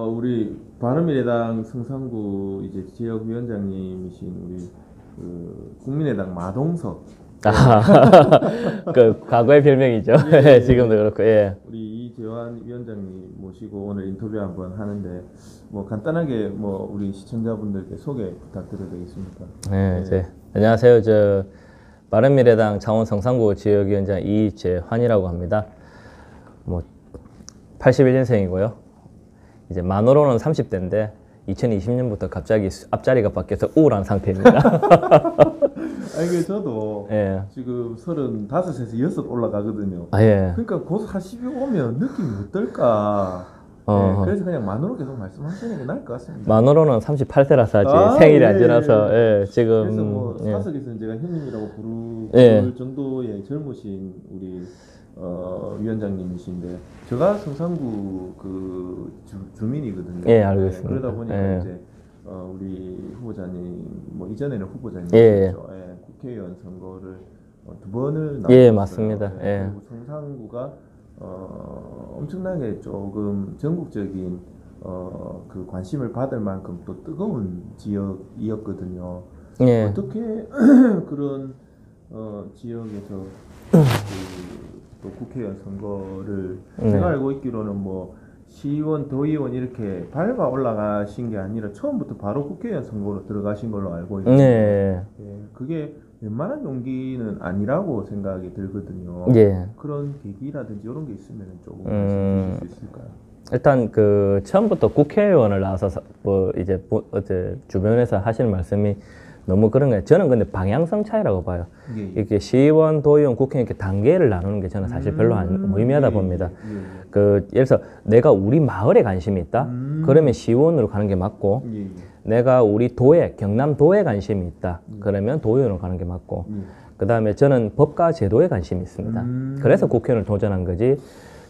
우리 바른미래당 성산구 이제 지역위원장님이신 우리 국민의당 마동석. 아, 그 과거의 별명이죠. 예, 지금도 그렇고, 예. 우리 이재환 위원장님 모시고 오늘 인터뷰 한번 하는데 뭐 간단하게 뭐 우리 시청자분들께 소개 부탁드려도 되겠습니까? 네, 네. 안녕하세요. 저 바른미래당 창원 성산구 지역위원장 이재환이라고 합니다. 뭐 81년생이고요. 이제 만으로는 30대인데 2020년부터 갑자기 앞자리가 바뀌어서 우울한 상태입니다. 아니 저도 예. 지금 35에서 6 올라가거든요. 아, 예. 그러니까 곧 40이 오면 느낌이 어떨까? 네, 그래서 그냥 만으로 계속 말씀하시는 게 나을 것 같습니다. 만으로는 38세라서 아직 생일이 안 지나서 예. 예, 지금 그래서 뭐 예. 사석에서는 제가 형님이라고 부를 예. 정도의 젊으신 우리 위원장님이신데 제가 성산구 그 주민이거든요. 예, 알고 있습니다. 그러다 보니까 예. 이제 우리 후보자님 뭐 이전에는 후보자님이셨죠. 예. 국회의원 선거를 2번을 나왔어요. 예, 맞습니다. 예. 그리고 성산구가 엄청나게 조금 전국적인 그 관심을 받을 만큼 또 뜨거운 지역이었거든요. 예. 어떻게 그런 지역에서 또 국회의원 선거를 제가 알고 있기로는 뭐 시의원, 도의원 이렇게 밟아 올라가신 게 아니라 처음부터 바로 국회의원 선거로 들어가신 걸로 알고 있는데 네. 예, 그게 웬만한 용기는 아니라고 생각이 들거든요. 예. 그런 계기라든지 이런 게 있으면 조금 말씀 주실 수 있을까요? 일단 그 처음부터 국회의원을 나와서 뭐 이제 주변에서 하시는 말씀이 너무 그런 거예요. 저는 근데 방향성 차이라고 봐요. 예. 이렇게 시의원, 도의원, 국회의원 이렇게 단계를 나누는 게 저는 사실 별로 안 무의미하다 봅니다. 그 예를 들어서 내가 우리 마을에 관심이 있다. 그러면 시의원으로 가는 게 맞고, 내가 우리 도에 경남도에 관심이 있다. 그러면 도의원으로 가는 게 맞고, 그 다음에 저는 법과 제도에 관심이 있습니다. 그래서 국회의원을 도전한 거지.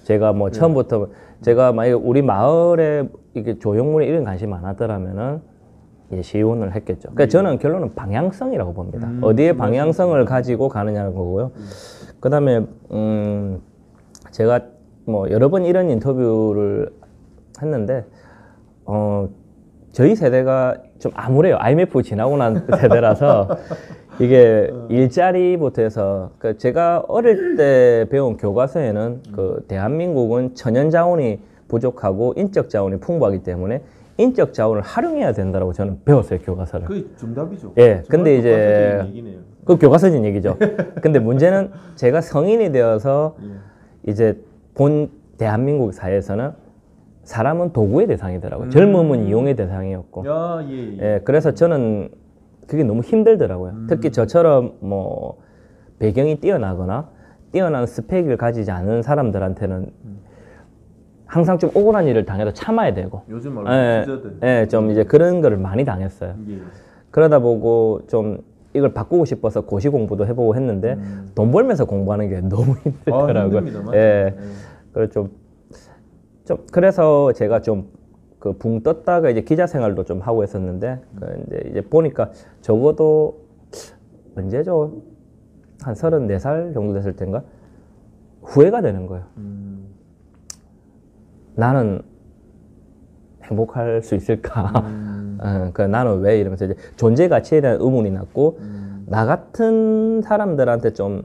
제가 뭐 처음부터 제가 만약에 우리 마을에 이게 조형물에 이런 관심 많았더라면은 예, 시의원을 했겠죠. 그러니까 저는 결론은 방향성이라고 봅니다. 어디에 방향성을 가지고 가느냐는 거고요. 그 다음에 제가 뭐 여러 번 이런 인터뷰를 했는데 저희 세대가 좀 암울해요. IMF 지나고 난 세대라서 이게 일자리부터 해서 그 제가 어릴 때 배운 교과서에는 그 대한민국은 천연 자원이 부족하고 인적 자원이 풍부하기 때문에 인적 자원을 활용해야 된다고 저는 배웠어요, 교과서를. 그게 정답이죠. 예. 근데 이제 얘기네요. 그 교과서진 얘기죠. 근데 문제는 제가 성인이 되어서 이제 본 대한민국 사회에서는 사람은 도구의 대상이더라고요. 젊음은 이용의 대상이었고. 야, 예, 그래서 저는 그게 너무 힘들더라고요. 특히 저처럼 뭐 배경이 뛰어나거나 뛰어난 스펙을 가지지 않은 사람들한테는 항상 좀 억울한 일을 당해도 참아야 되고. 요즘 말로 부자들. 예, 좀 이제 그런 거를 많이 당했어요. 그러다 보고 좀 이걸 바꾸고 싶어서 고시 공부도 해보고 했는데 돈 벌면서 공부하는 게 너무 힘들더라고요. 힘듭니다. 예, 그래서 그래서 제가 좀 그 붕 떴다가 이제 기자 생활도 좀 하고 했었는데 이제 보니까 적어도 언제죠? 한 34살 정도 됐을 때인가 후회가 되는 거예요. 나는 행복할 수 있을까? 그러니까 나는 왜 이러면서 이제 존재 가치에 대한 의문이 났고 나 같은 사람들한테 좀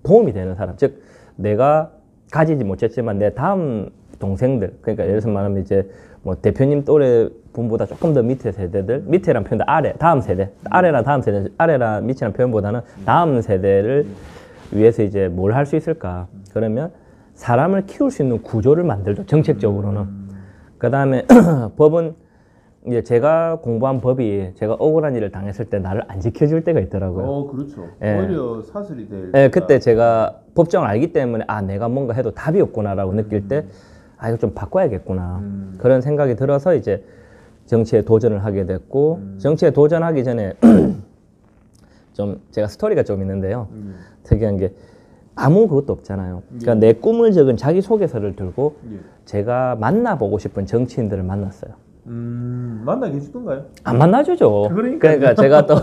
도움이 되는 사람, 즉 내가 가지지 못했지만 내 다음 동생들, 그러니까 예를 들어서 말하면 이제 뭐 대표님 또래 분보다 조금 더 밑에 세대들, 밑에란 표현도 아래, 다음 세대, 아래란 다음 세대, 아래란 밑이란 표현보다는 다음 세대를 위해서 이제 뭘 할 수 있을까? 그러면 사람을 키울 수 있는 구조를 만들죠, 정책적으로는. 그 다음에 법은 이제 제가 공부한 법이 제가 억울한 일을 당했을 때 나를 안 지켜줄 때가 있더라고요. 그렇죠. 예. 오히려 사슬이 될. 예, 그때 제가 법정을 알기 때문에 아, 내가 뭔가 해도 답이 없구나라고 느낄 때 아, 이거 좀 바꿔야겠구나. 그런 생각이 들어서 이제 정치에 도전을 하게 됐고 정치에 도전하기 전에 좀 제가 스토리가 좀 있는데요. 특이한 게 아무 그것도 없잖아요. 그러니까 내 꿈을 적은 자기소개서를 들고 제가 만나보고 싶은 정치인들을 만났어요. 만나 계시던가요? 안 만나주죠. 그러니까 제가 또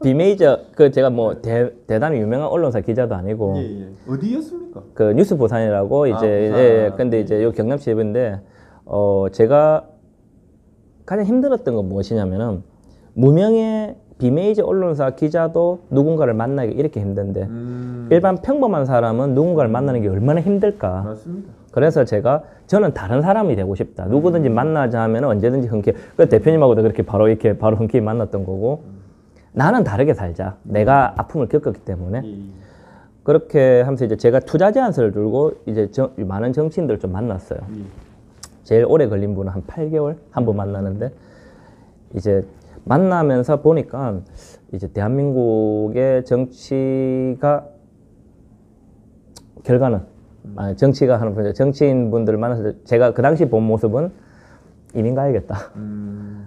비메이저 제가 뭐 대단히 유명한 언론사 기자도 아니고 어디였습니까? 그 뉴스부산이라고 이제 부산. 근데 이제 요 경남 지역인데 제가 가장 힘들었던 건 무엇이냐면은 무명의 비메이저 언론사 기자도 누군가를 만나기 이렇게 힘든데 일반 평범한 사람은 누군가를 만나는 게 얼마나 힘들까. 맞습니다. 그래서 저는 다른 사람이 되고 싶다. 누구든지 만나자 하면 언제든지 흔쾌히. 그 대표님하고도 그렇게 바로 흔쾌히 만났던 거고. 나는 다르게 살자. 내가 아픔을 겪었기 때문에. 그렇게 하면서 이제 제가 투자 제안서를 들고 이제 많은 정치인들을 좀 만났어요. 제일 오래 걸린 분은 한 8개월 한 번 만나는데 이제 만나면서 보니까 이제 대한민국의 정치가 결과는 정치가 하는 분들 정치인분들을 만났을 때 제가 그 당시 본 모습은 이민 가야겠다.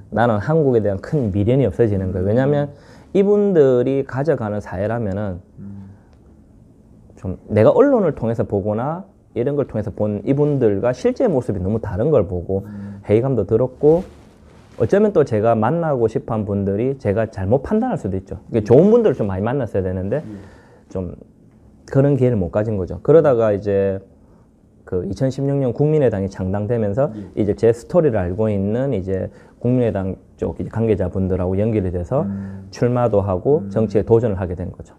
나는 한국에 대한 큰 미련이 없어지는 거예요. 왜냐하면 이분들이 가져가는 사회라면은 좀 내가 언론을 통해서 보거나 이런 걸 통해서 본 이분들과 실제 모습이 너무 다른 걸 보고 회의감도 들었고 어쩌면 또 제가 만나고 싶은 분들이 제가 잘못 판단할 수도 있죠. 좋은 분들을 좀 많이 만났어야 되는데 좀 그런 기회를 못 가진 거죠. 그러다가 이제 그 2016년 국민의당이 창당되면서 이제 제 스토리를 알고 있는 이제 국민의당 쪽 이제 관계자분들하고 연결이 돼서 출마도 하고 정치에 도전을 하게 된 거죠.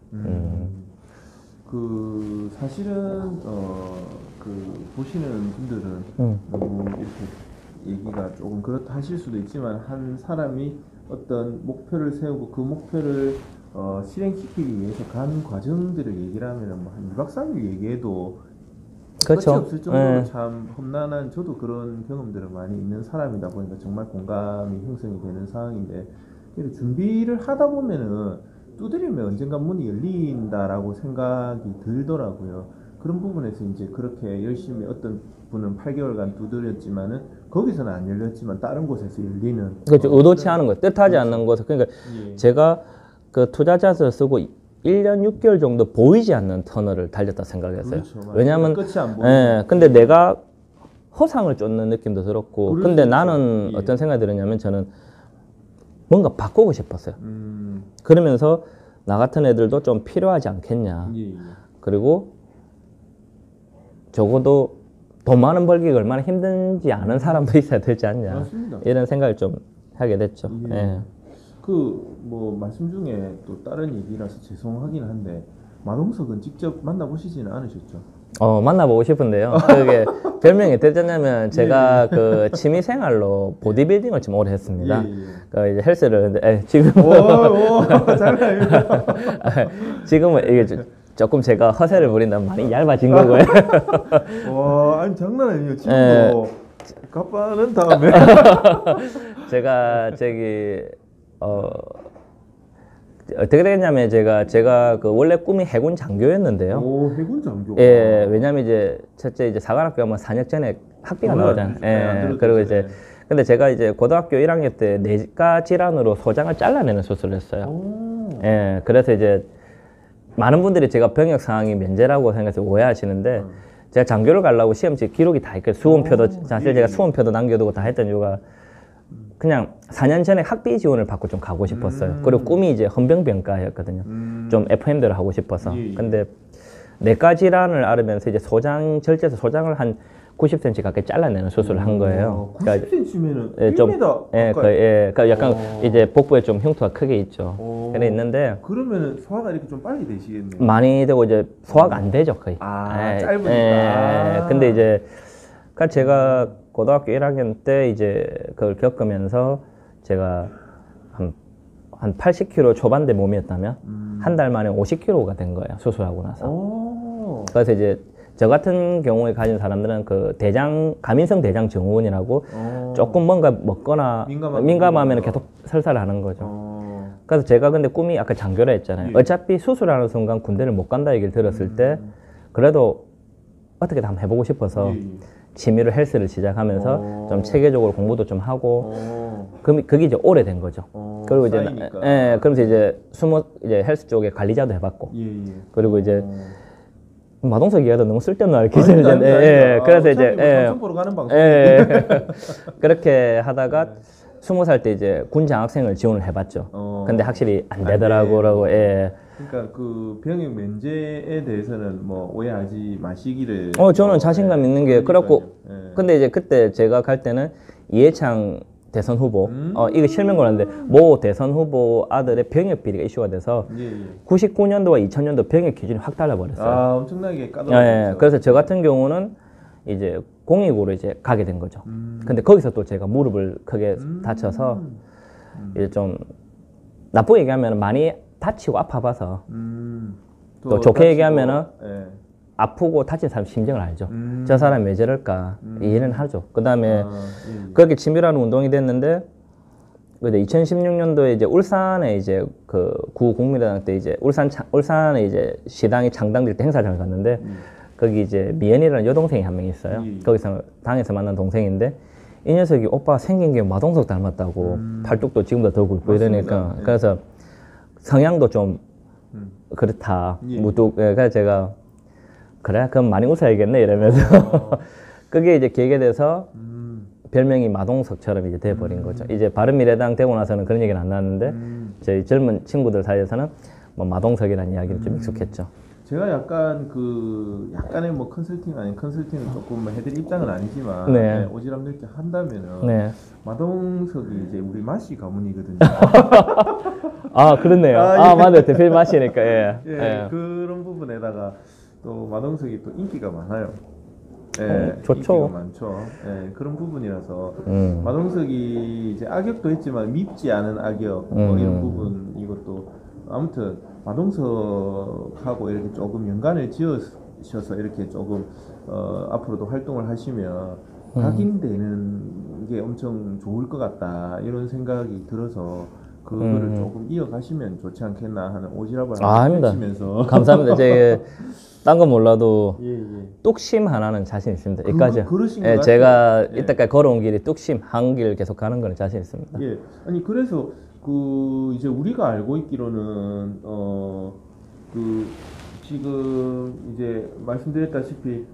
그 사실은 그 보시는 분들은 너무 이렇게 얘기가 조금 그렇다 하실 수도 있지만 한 사람이 어떤 목표를 세우고 그 목표를 실행시키기 위해서 간 과정들을 얘기를 하면 뭐한 2박 3일 얘기해도 그렇죠. 끝이 없을 정도로 참 험난한 저도 그런 경험들을 많이 있는 사람이다 보니까 정말 공감이 형성이 되는 상황인데 준비를 하다 보면은 두드리면 언젠가 문이 열린다라고 생각이 들더라고요. 그런 부분에서 이제 그렇게 열심히 어떤 분은 8개월간 두드렸지만은 거기서는 안 열렸지만 다른 곳에서 열리는 그렇죠. 의도치 않은 거예요. 뜻하지 않는 곳. 그러니까 제가 그 투자자서 쓰고 1년 6개월 정도 보이지 않는 터널을 달렸다 생각했어요. 그렇죠, 왜냐하면 끝이 안 보이는. 근데 내가 허상을 쫓는 느낌도 들었고 근데 나는 예. 어떤 생각이 들었냐면 저는 뭔가 바꾸고 싶었어요. 그러면서 나 같은 애들도 좀 필요하지 않겠냐. 그리고 적어도 돈 많은 벌기가 얼마나 힘든지 아는 사람도 있어야 되지 않냐. 맞습니다. 이런 생각을 좀 하게 됐죠. 예. 그 뭐 말씀 중에 또 다른 얘기라서 죄송하긴 한데 마동석은 직접 만나보시지는 않으셨죠? 만나보고 싶은데요. 그게 별명이 어땠냐면 제가 그 취미생활로 보디빌딩을 좀 오래 했습니다. 그 이제 헬스를 지금 지금은 이게 조금 제가 허세를 부린다면 많이 얇아진 거고요. 와, 아니 장난 아니에요. 지금도 가빠는 다음에 제가 어떻게 되겠냐면 제가 그 원래 꿈이 해군 장교였는데요. 오, 해군 장교. 예, 왜냐면 이제 첫째 이제 사관학교 가면 4년 전에 학비가 나오잖아요. 예, 그리고 이제 근데 제가 이제 고등학교 1학년 때 뇌가 질환으로 소장을 잘라내는 수술을 했어요. 예, 그래서 이제 많은 분들이 제가 병역 상황이 면제라고 생각해서 오해하시는데 제가 장교를 가려고 시험지 기록이 다 있고 수험표도 사실 제가 수험표도 남겨두고 다 했던 이유가 그냥 4년 전에 학비 지원을 받고 좀 가고 싶었어요. 그리고 꿈이 이제 헌병병과였거든요. 좀 FM대로 하고 싶어서. 근데 뇌과 질환을 앓으면서 이제 절제해서 소장을 한 90cm 가까이 잘라내는 수술을 한 거예요. 90cm면은 좀 1m 그러니까 약간 이제 복부에 좀 흉터가 크게 있죠. 그래 있는데 그러면은 소화가 이렇게 좀 빨리 되시겠네요. 많이 되고 이제 소화가 안 되죠 거의. 짧으니까. 근데 이제 그러니까 제가 고등학교 1학년 때 이제 그걸 겪으면서 제가 한 80kg 초반대 몸이었다면 한 달 만에 50kg가 된 거예요. 수술하고 나서. 그래서 이제 저 같은 경우에 가진 사람들은 그 가민성 대장 증후군이라고 조금 뭔가 먹거나 민감하면 계속 설사를 하는 거죠. 그래서 제가 근데 꿈이 아까 장교라 했잖아요. 어차피 수술하는 순간 군대를 못 간다 얘기를 들었을 때 그래도 어떻게든 한번 해보고 싶어서 취미로 헬스를 시작하면서 좀 체계적으로 공부도 좀 하고 그럼 그게 이제 오래된 거죠. 그리고 이제 그러면서 이제 헬스 쪽에 관리자도 해봤고 그리고 이제 마동석 이야기도 너무 쓸데없는 기세를 그래서 이제 보러 가는 방송 그렇게 하다가 20살 때 이제 군 장학생을 지원을 해봤죠. 근데 확실히 안 되더라고요. 그러니까 그 병역 면제에 대해서는 뭐 오해하지 마시기를. 저는 자신감 있는 게 그렇고 근데 이제 그때 제가 갈 때는 이해창 대선 후보 이거 실명 걸었는데 모 대선 후보 아들의 병역 비리가 이슈가 돼서 예, 예. 99년도와 2000년도 병역 기준이 확 달라버렸어요. 아, 엄청나게 예, 까다로웠죠. 그래서 저 같은 경우는 이제 공익으로 이제 가게 된 거죠. 근데 거기서 또 제가 무릎을 크게 다쳐서 이제 좀 나쁘게 얘기하면 많이 다치고 아파봐서 또 좋게 다치고, 얘기하면은 예. 아프고 다친 사람 심정을 알죠. 저 사람이 왜 저럴까 이해는 하죠. 그 다음에 아, 예, 예. 그렇게 치밀한 운동이 됐는데, 근데 2016년도에 이제 울산에 이제 그 구국민의당 때 이제 울산에 이제 시당이 창당될 때 행사장을 갔는데, 거기 이제 미연이라는 여동생이 한 명 있어요. 거기서 당에서 만난 동생인데, 이 녀석이 오빠 생긴 게 마동석 닮았다고 팔뚝도 지금도 더 굵고 이러니까 예. 그래서 성향도 좀 그렇다. 예. 무뚝. 그래서 제가 그래 그럼 많이 웃어야겠네 이러면서 그게 이제 계기가 돼서 별명이 마동석처럼 이제 돼버린 거죠. 이제 바른미래당 되고 나서는 그런 얘기는 안 나왔는데 저희 젊은 친구들 사이에서는 뭐 마동석이라는 이야기를 좀 익숙했죠. 제가 약간 약간의 뭐 컨설팅 아닌 컨설팅을 조금 뭐 해드릴 입장은 아니지만 네. 네, 오지랖 넓게 한다면은 네. 마동석이 이제 우리 마씨 가문이거든요. 아 그렇네요. 아, 예. 맞아요. 대표님 마시니까 예. 예, 예. 그런 부분에다가 또 마동석이 또 인기가 많아요. 예, 좋죠. 인기가 많죠. 예, 그런 부분이라서 마동석이 이제 악역도 했지만 밉지 않은 악역 뭐 이런 부분 이것도 아무튼 마동석하고 이렇게 조금 연관을 지으셔서 이렇게 조금 앞으로도 활동을 하시면 각인되는 게 엄청 좋을 것 같다 이런 생각이 들어서 그거를 조금 이어가시면 좋지 않겠나 하는 오지랖을 아닙니다. 하시면서 감사합니다. 제가 딴 건 몰라도 예. 뚝심 하나는 자신 있습니다. 여기까지. 그러신 것 예, 같아요. 제가 예. 이때까지 걸어온 길이 뚝심 한 길 계속 가는 거는 자신 있습니다. 예. 아니 그래서 이제 우리가 알고 있기로는 지금 이제 말씀드렸다시피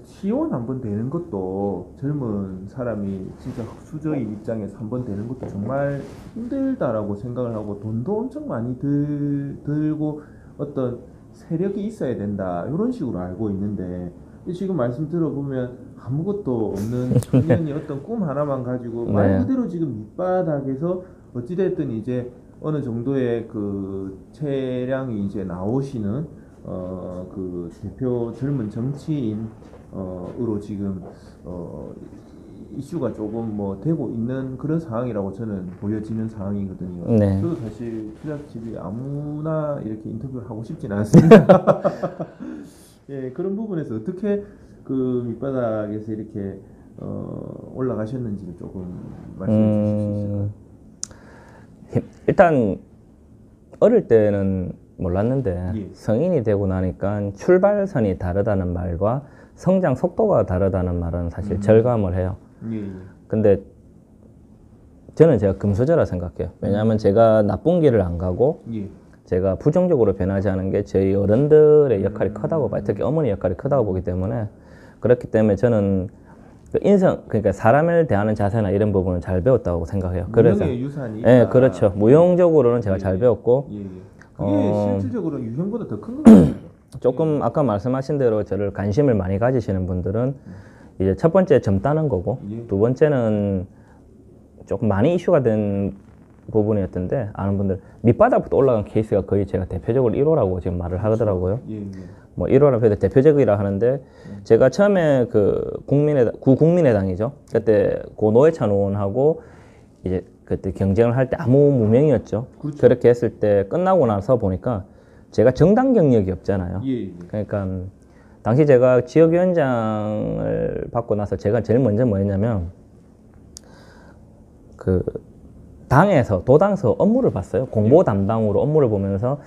시의원 한 번 되는 것도 젊은 사람이 진짜 흑수저인 입장에서 한 번 되는 것도 정말 힘들다라고 생각을 하고 돈도 엄청 많이 들고 어떤 세력이 있어야 된다 이런 식으로 알고 있는데 지금 말씀 들어보면 아무것도 없는 청년이 어떤 꿈 하나만 가지고 말 그대로 지금 밑바닥에서 어찌됐든 이제 어느 정도의 그 체량이 이제 나오시는 그 대표 젊은 정치인으로 지금 이슈가 조금 뭐 되고 있는 그런 상황이라고 저는 보여지는 상황이거든요. 네. 저도 사실 투잡집이 아무나 이렇게 인터뷰를 하고 싶진 않습니다. 예, 그런 부분에서 어떻게 그 밑바닥에서 이렇게 올라가셨는지를 조금 말씀해 주실 수 있을까요? 일단 어릴 때는 몰랐는데 예. 성인이 되고 나니까 출발선이 다르다는 말과 성장 속도가 다르다는 말은 사실 절감을 해요. 예. 근데 저는 제가 금수저라 생각해요. 왜냐하면 제가 나쁜 길을 안 가고 예. 제가 부정적으로 변하지 않은 게 저희 어른들의 역할이 크다고 봐요. 특히 어머니 역할이 크다고 보기 때문에 그렇기 때문에 저는 그 인성, 그러니까 사람을 대하는 자세나 이런 부분을 잘 배웠다고 생각해요. 그래서 무형의 유산이 예, 있다. 그렇죠. 무용적으로는 제가 예. 잘 배웠고 예. 그게 실질적으로 유형보다 더 큰 것 같아요. 조금 아까 말씀하신 대로 저를 관심을 많이 가지시는 분들은 이제 첫 번째 점 따는 거고 예. 두 번째는 조금 많이 이슈가 된 부분이었던데 아는 분들 밑바닥부터 올라간 케이스가 거의 제가 대표적으로 1호라고 지금 말을 하더라고요. 예. 뭐 1호라고 해도 대표적이라 하는데 제가 처음에 그 구국민의당이죠. 그때 고 노회찬 의원하고 이제 그때 경쟁을 할 때 아무 무명이었죠. 그렇죠. 그렇게 했을 때 끝나고 나서 보니까 제가 정당 경력이 없잖아요. 예. 그러니까 당시 제가 지역위원장을 받고 나서 제가 제일 먼저 뭐 했냐면 그 당에서 도당서 업무를 봤어요. 공보 담당으로 업무를 보면서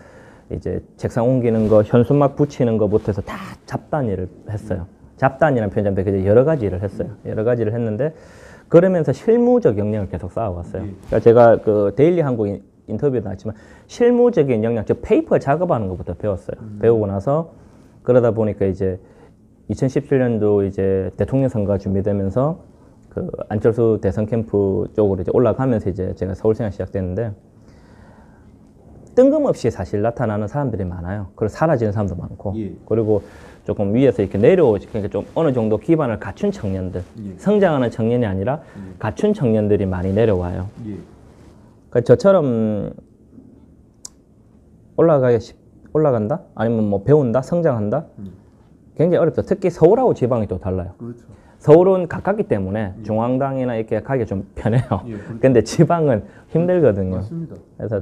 이제 책상 옮기는 거, 현수막 붙이는 거부터 해서 다 잡단 일을 했어요. 잡단이라는 표현인데 그냥 여러 가지 일을 했어요. 여러 가지 일을 했는데 그러면서 실무적 역량을 계속 쌓아왔어요. 그러니까 제가 그 데일리 한국 인터뷰에 나왔지만 실무적인 역량, 저 페이퍼 작업하는 것부터 배웠어요. 배우고 나서 그러다 보니까 이제 2017년도 이제 대통령 선거가 준비되면서 그 안철수 대선 캠프 쪽으로 이제 올라가면서 이제 제가 서울 생활 시작됐는데 뜬금없이 사실 나타나는 사람들이 많아요. 그리고 사라지는 사람도 많고. 예. 그리고 조금 위에서 이렇게 내려오지, 그러니까 좀 어느 정도 기반을 갖춘 청년들, 예. 성장하는 청년이 아니라 갖춘 청년들이 많이 내려와요. 예. 그러니까 저처럼 올라간다? 아니면 뭐 배운다? 성장한다? 굉장히 어렵죠. 특히 서울하고 지방이 또 달라요. 그렇죠. 서울은 가깝기 때문에 중앙당이나 이렇게 가기 좀 편해요. 예, 그렇죠. 근데 지방은 힘들거든요. 맞습니다. 그래서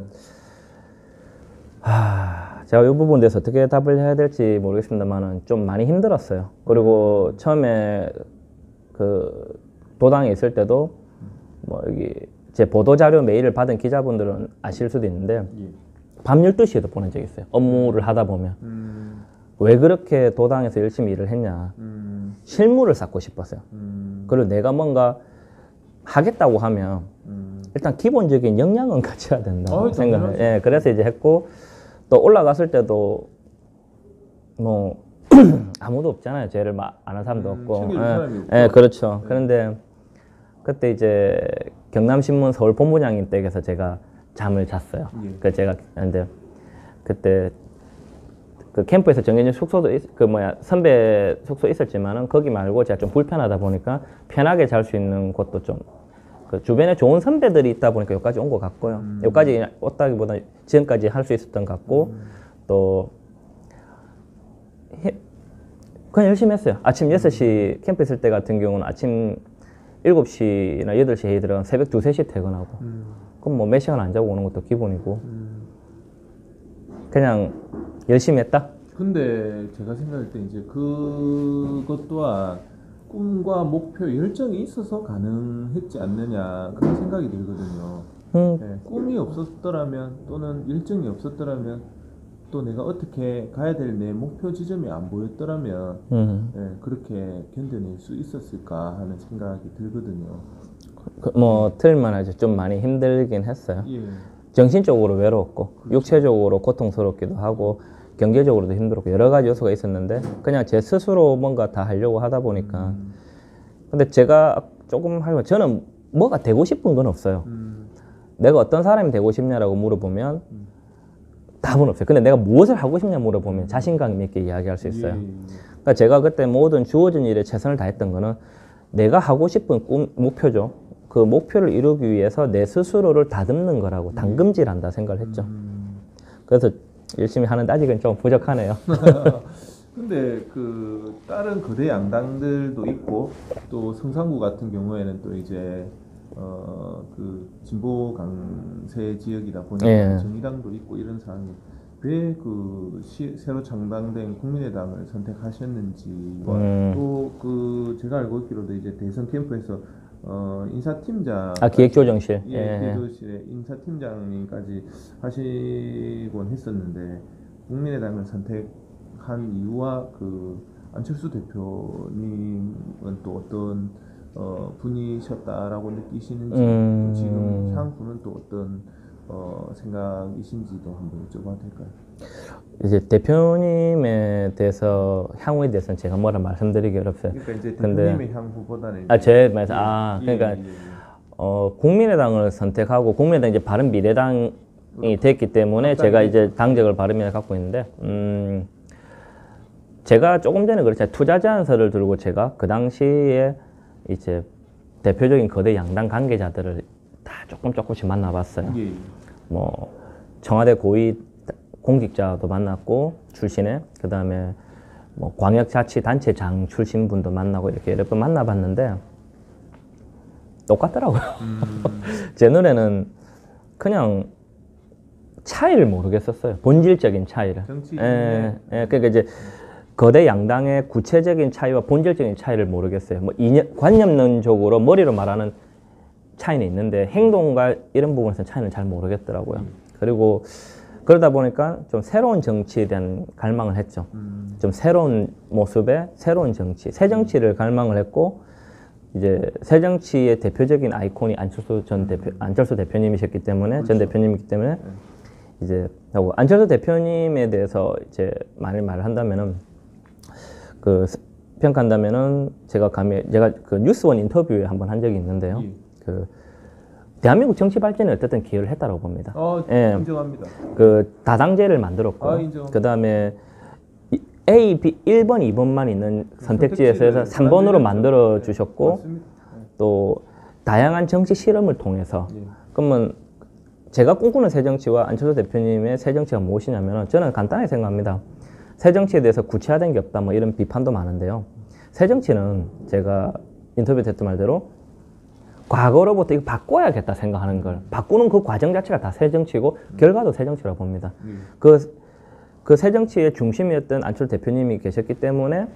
제가 이 부분에 대해서 어떻게 답을 해야 될지 모르겠습니다만은 좀 많이 힘들었어요. 그리고 처음에 그 도당에 있을 때도 뭐 여기 제 보도자료 메일을 받은 기자분들은 아실 수도 있는데 예. 밤 12시에도 보낸 적이 있어요. 업무를 하다 보면. 왜 그렇게 도당에서 열심히 일을 했냐. 실무를 쌓고 싶었어요. 그리고 내가 뭔가 하겠다고 하면 일단 기본적인 역량은 갖춰야 된다고 생각을. 예, 그래서 이제 했고 또 올라갔을 때도 뭐 아무도 없잖아요. 죄를 아는 사람도 없고. 예, 그렇죠. 그런데 그때 이제 경남신문 서울 본부장님 댁에서 제가 잠을 잤어요. 그 제가 근데 그때 그 캠프에서 정해진 숙소도 선배 숙소 있었지만은 거기 말고 제가 좀 불편하다 보니까 편하게 잘 수 있는 곳도 좀 그 주변에 좋은 선배들이 있다 보니까 여기까지 온 것 같고요. 여기까지 왔다기보다 지금까지 할 수 있었던 것 같고 또 그냥 열심히 했어요. 아침 6시 캠프 있을 때 같은 경우는 아침 7시나 8시에 회의 들어가면 새벽 2, 3시 퇴근하고 그럼 뭐 몇 시간 안 자고 오는 것도 기본이고 그냥 열심히 했다? 근데 제가 생각할 때 이제 그것 또한 꿈과 목표, 열정이 있어서 가능했지 않느냐 그런 생각이 들거든요. 네, 꿈이 없었더라면 또는 열정이 없었더라면 또 내가 어떻게 가야 될 내 목표 지점이 안 보였더라면 네, 그렇게 견뎌낼 수 있었을까 하는 생각이 들거든요. 뭐 틀만하죠. 좀 많이 힘들긴 했어요. 예. 정신적으로 외로웠고 육체적으로 고통스럽기도 하고 경제적으로도 힘들었고 여러 가지 요소가 있었는데 그냥 제 스스로 뭔가 다 하려고 하다 보니까 근데 제가 조금 하면 저는 뭐가 되고 싶은 건 없어요. 내가 어떤 사람이 되고 싶냐라고 물어보면 답은 없어요. 근데 내가 무엇을 하고 싶냐 물어보면 자신감 있게 이야기할 수 있어요. 그러니까 제가 그때 모든 주어진 일에 최선을 다했던 거는 내가 하고 싶은 목표죠. 그 목표를 이루기 위해서 내 스스로를 다듬는 거라고 담금질한다 생각을 했죠. 그래서 열심히 하는데 아직은 좀 부족하네요. 근데 그 다른 거대 양당들도 있고 또 성산구 같은 경우에는 또 이제 그 진보 강세 지역이다 보니까 예. 정의당도 있고 이런 상황이 왜 그 새로 창당된 국민의당을 선택하셨는지와 또 그 제가 알고 있기로도 이제 대선 캠프에서 인사팀장 기획조정실 기획조정실의 인사팀장님까지 하시곤 했었는데 국민의당을 선택한 이유와 그 안철수 대표님은 또 어떤 분이셨다라고 느끼시는지 지금 향후는 또 어떤 생각이신지도 한번 여쭤봐도 될까요? 이제 대표님에 대해서 향후에 대해서는 제가 뭐라 말씀드리기 어렵어요. 그러니까 이제 대표님의 향후보다는 제 말씀 그러니까 국민의당을 선택하고 국민의당 이제 바른미래당이 됐기 때문에 제가 이제 당적을 바른미래 갖고 있는데 제가 조금 전에 그랬잖아요. 투자 제안서를 들고 제가 그 당시에 이제 대표적인 거대 양당 관계자들을 다 조금씩 만나봤어요. 뭐 청와대 고위 공직자도 만났고 출신에 그 다음에 뭐 광역자치단체장 출신 분도 만나고 이렇게 여러 번 만나봤는데 똑같더라고요. 제 눈에는 그냥 차이를 모르겠었어요. 본질적인 차이를. 그러니까 이제 거대 양당의 구체적인 차이와 본질적인 차이를 모르겠어요. 뭐 관념론적으로 머리로 말하는 차이는 있는데 행동과 이런 부분에서 차이는 잘 모르겠더라고요. 그리고 그러다 보니까 좀 새로운 정치에 대한 갈망을 했죠. 좀 새로운 모습의 새로운 정치, 새 정치를 갈망을 했고 이제 새 정치의 대표적인 아이콘이 안철수 대표님이셨기 때문에 그렇죠. 전 대표님이기 때문에 이제 하고 안철수 대표님에 대해서 이제 많이 말을 한다면은 그 평가한다면은 제가 그 뉴스원 인터뷰에 한번 한 적이 있는데요. 그 대한민국 정치 발전에 어쨌든 기여를 했다고 봅니다. 예. 인정합니다. 그 다당제를 만들었고, 인정. 그 다음에 A, B, 1번, 2번만 있는 선택지에서 3번으로 만들어 주셨고, 맞습니다. 또 다양한 정치 실험을 통해서, 예. 그러면 제가 꿈꾸는 새정치와 안철수 대표님의 새정치가 무엇이냐면 저는 간단하게 생각합니다. 새정치에 대해서 구체화된 게 없다, 뭐 이런 비판도 많은데요. 새정치는 제가 인터뷰 했던 말대로 과거로부터 이거 바꿔야겠다 생각하는 걸 바꾸는 그 과정 자체가 다 새정치고 결과도 새정치라고 봅니다. 그 새정치의 중심이었던 안철수 대표님이 계셨기 때문에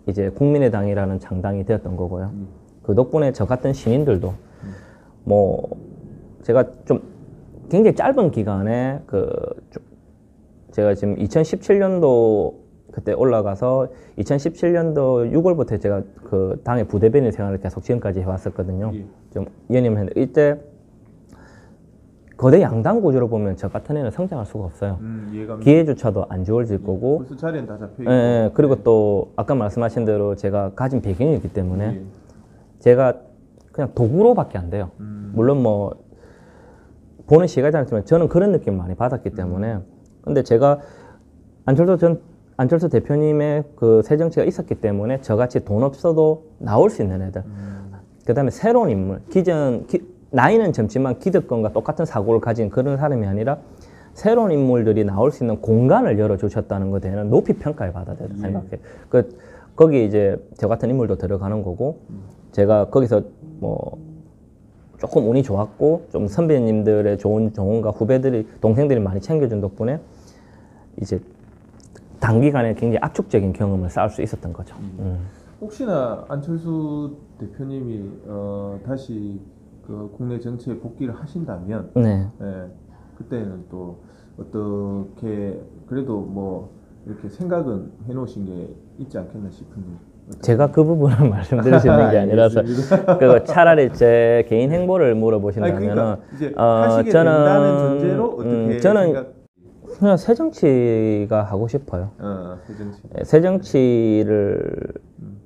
이제 국민의당이라는 창당이 되었던 거고요. 그 덕분에 저 같은 시민들도 뭐 제가 좀 굉장히 짧은 기간에 제가 지금 2017년도 그때 올라가서 2017년도 6월부터 제가 그 당의 부대변인 생활을 계속 지금까지 해왔었거든요. 좀 연임을 했는데 이때 거대 양당 구조로 보면 저 같은 애는 성장할 수가 없어요. 기회조차도 안 주어질 거고. 벌써 자리는 다 잡혀 있고. 예, 그리고 또 아까 말씀하신 대로 제가 가진 배경이 있기 때문에 제가 그냥 도구로밖에 안 돼요. 물론 뭐 보는 시각이 않지만 저는 그런 느낌을 많이 받았기 때문에. 근데 제가 안철수 대표님의 그 새정치가 있었기 때문에 저같이 돈 없어도 나올 수 있는 애들. 그 다음에 새로운 인물. 나이는 젊지만 기득권과 똑같은 사고를 가진 그런 사람이 아니라 새로운 인물들이 나올 수 있는 공간을 열어주셨다는 것에 대해서 높이 평가를 받아야 된다 생각해요. 거기 이제 저 같은 인물도 들어가는 거고, 제가 거기서 뭐 조금 운이 좋았고, 좀 선배님들의 좋은 조언과 후배들이, 동생들이 많이 챙겨준 덕분에 이제 단기간에 굉장히 압축적인 경험을 쌓을 수 있었던 거죠. 혹시나 안철수 대표님이 다시 그 국내 정치에 복귀를 하신다면, 네. 그때는 또 어떻게 그래도 뭐 이렇게 생각은 해놓으신 게 있지 않겠나 싶은데. 제가 그 부분을 말씀드릴 수 있는 게 아니라서 차라리 제 개인 행보를 물어보신다면 그러니까 저는 전제로 어떻게 그냥 새정치가 하고 싶어요. 새정치. 새정치를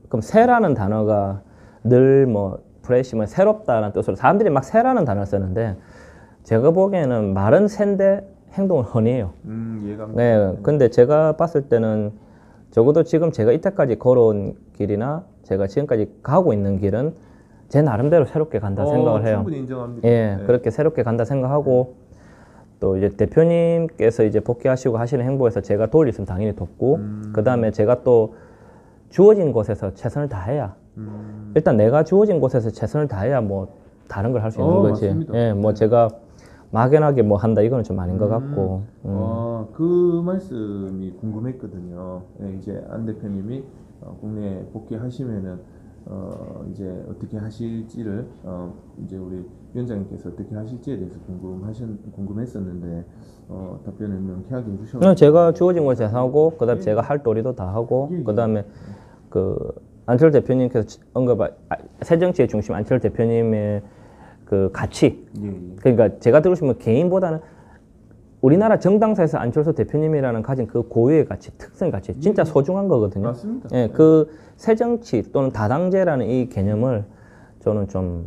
그럼 새라는 단어가 늘 뭐 프레시 뭐 새롭다는 뜻으로 사람들이 막 새라는 단어를 쓰는데 제가 보기에는 말은 새인데 행동은 훤해요. 네, 근데 제가 봤을 때는 적어도 지금 제가 이때까지 걸어온 길이나 제가 지금까지 가고 있는 길은 제 나름대로 새롭게 간다 생각을 해요. 충분히 인정합니다. 예, 네. 그렇게 새롭게 간다 생각하고 또 이제 대표님께서 이제 복귀하시고 하시는 행보에서 제가 도울 일 있으면 당연히 돕고 그 다음에 제가 또 주어진 곳에서 최선을 다해야 일단 내가 주어진 곳에서 최선을 다해야 뭐 다른 걸 할 수 있는 거지. 맞습니다. 예, 뭐 제가 막연하게 뭐 한다 이거는 좀 아닌 것 같고. 그 말씀이 궁금했거든요. 이제 안 대표님이 국내 복귀하시면은 이제 어떻게 하실지를 이제 우리 위원장님께서 어떻게 하실지에 대해서 궁금했었는데 답변을 명쾌하게 해주셔서 제가 주어진 곳에서 하고 그다음에 제가 할 도리도 다 하고 그다음에 그 안철수 대표님께서 언급한 새정치의 중심 안철수 대표님의 그 가치. 그러니까 제가 들고 싶으면 개인보다는 우리나라 정당사에서 안철수 대표님이라는 가진 그 고유의 가치, 특성 가치, 진짜 소중한 거거든요. 맞습니다. 예, 그 새정치 또는 다당제라는 이 개념을 저는 좀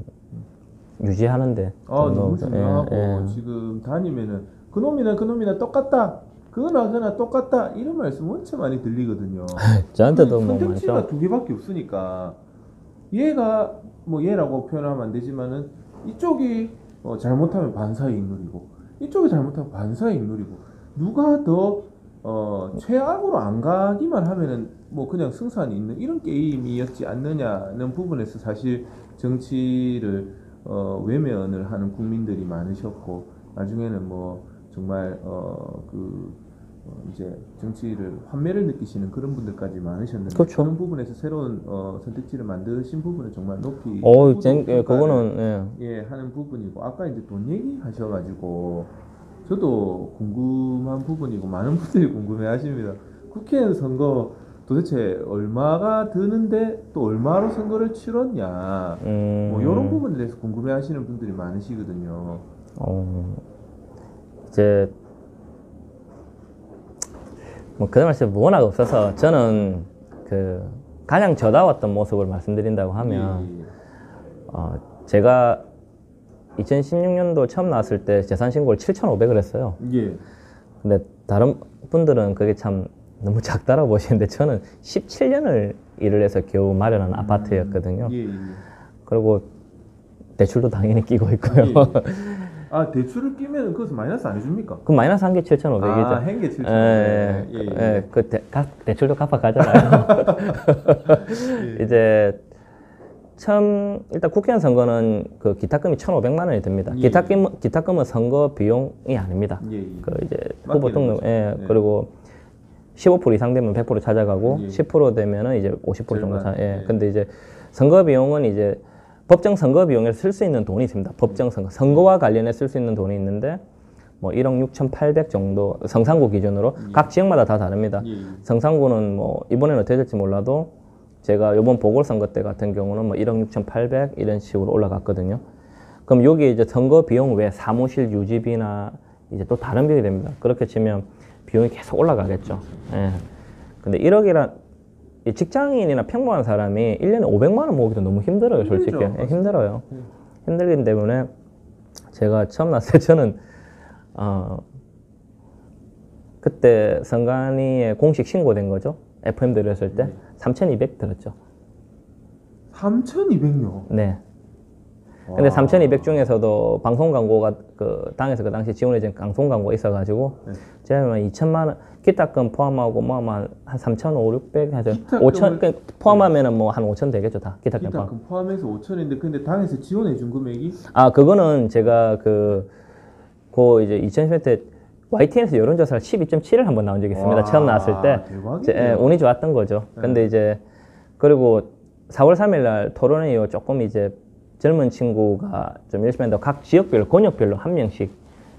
유지하는데. 너무 중요하고 지금 다니면은 그놈이나 똑같다. 그거나 똑같다. 이런 말씀 엄청 많이 들리거든요. 저한테도 뭐 선택지가 많죠. 두 개밖에 없으니까 얘가 뭐 얘라고 표현하면 안 되지만은 이쪽이 잘못하면 반사이익 누리고 이쪽이 잘못하면 반사이익 누리고 누가 더 최악으로 안 가기만 하면은 뭐 그냥 승산이 있는 이런 게임이었지 않느냐는 부분에서 사실 정치를 외면을 하는 국민들이 많으셨고 나중에는 뭐 정말 이제 정치를 환멸을 느끼시는 그런 분들까지 많으셨는데 그렇죠. 그런 부분에서 새로운 선택지를 만드신 부분을 정말 높이 그거는 하는 부분이고 아까 이제 돈 얘기 하셔가지고 저도 궁금한 부분이고 많은 분들이 궁금해하십니다. 국회의원 선거 도대체 얼마가 드는데 또 얼마로 선거를 치렀냐 뭐 이런 부분에 대해서 궁금해하시는 분들이 많으시거든요. 이제 뭐 그 말씀 워낙 없어서 저는 그 가장 저다웠던 모습을 말씀드린다고 하면 제가 2016년도 처음 나왔을 때 재산 신고를 7,500을 했어요. 예. 근데 다른 분들은 그게 참 너무 작다라고 보시는데 저는 17년을 일을 해서 겨우 마련한 아파트였거든요. 예, 예. 그리고 대출도 당연히 끼고 있고요. 예, 예. 아, 대출을 끼면 그것은 마이너스 안 해줍니까? 그럼 마이너스 한 게 7,500이죠. 아, 한개 7,500. 예, 예, 예. 예, 그 대출도 갚아가잖아요. 예. 이제 처음 일단 국회의원 선거는 그 기타금이 1,500만 원이 듭니다. 예. 기타금은 선거 비용이 아닙니다. 예, 예. 그 이제 후보 맡기는 등록, 거죠. 예, 예. 그리고 15% 이상 되면 100% 찾아가고 예. 10% 되면은 이제 50% 정도 절반. 예. 예. 근데 이제 선거 비용은 이제 법정 선거 비용에서 쓸 수 있는 돈이 있습니다. 법정 선거와 관련해 쓸 수 있는 돈이 있는데 뭐 1억 6,800 정도 성산구 기준으로 각 지역마다 다 다릅니다. 예. 성산구는 뭐 이번에는 어떻게 될지 몰라도 제가 이번 보궐선거 때 같은 경우는 뭐 1억 6,800 이런 식으로 올라갔거든요. 그럼 여기 이제 선거 비용 외에 사무실 유지비나 이제 또 다른 비용이 됩니다. 그렇게 치면 비용이 계속 올라가겠죠. 예. 근데 1억이란 직장인이나 평범한 사람이 1년에 500만 원 모으기도 너무 힘들어요, 솔직히. 힘들죠. 예, 힘들어요. 힘들기 때문에 제가 처음 나왔을 때 저는 그때 선관위에 공식 신고된 거죠. FM 들었을 때 3,200 들었죠. 3,200요? 네. 근데 3,200 중에서도 방송 광고가 그 당에서 그 당시 지원해준 방송 광고가 있어가지고 네. 제가 한 2천만 원 기타금 포함하고 뭐 한 3,500 해서 기타금을- 5천 포함하면은 뭐 한 5천 되겠죠 다 기타금 포함. 기타금 포함해서 5천인데 근데 당에서 지원해 준 금액이 아 그거는 제가 그 이제 2010년 때 YTN에서 여론조사를 12.7을 한번 나온 적이 있습니다. 와, 처음 나왔을 때 대박이네요. 운이 좋았던 거죠. 네. 근데 이제 그리고 4월 3일 날 토론회 이후 조금 이제 젊은 친구가 좀 열심히 한다고 각 지역별로 권역별로 한 명씩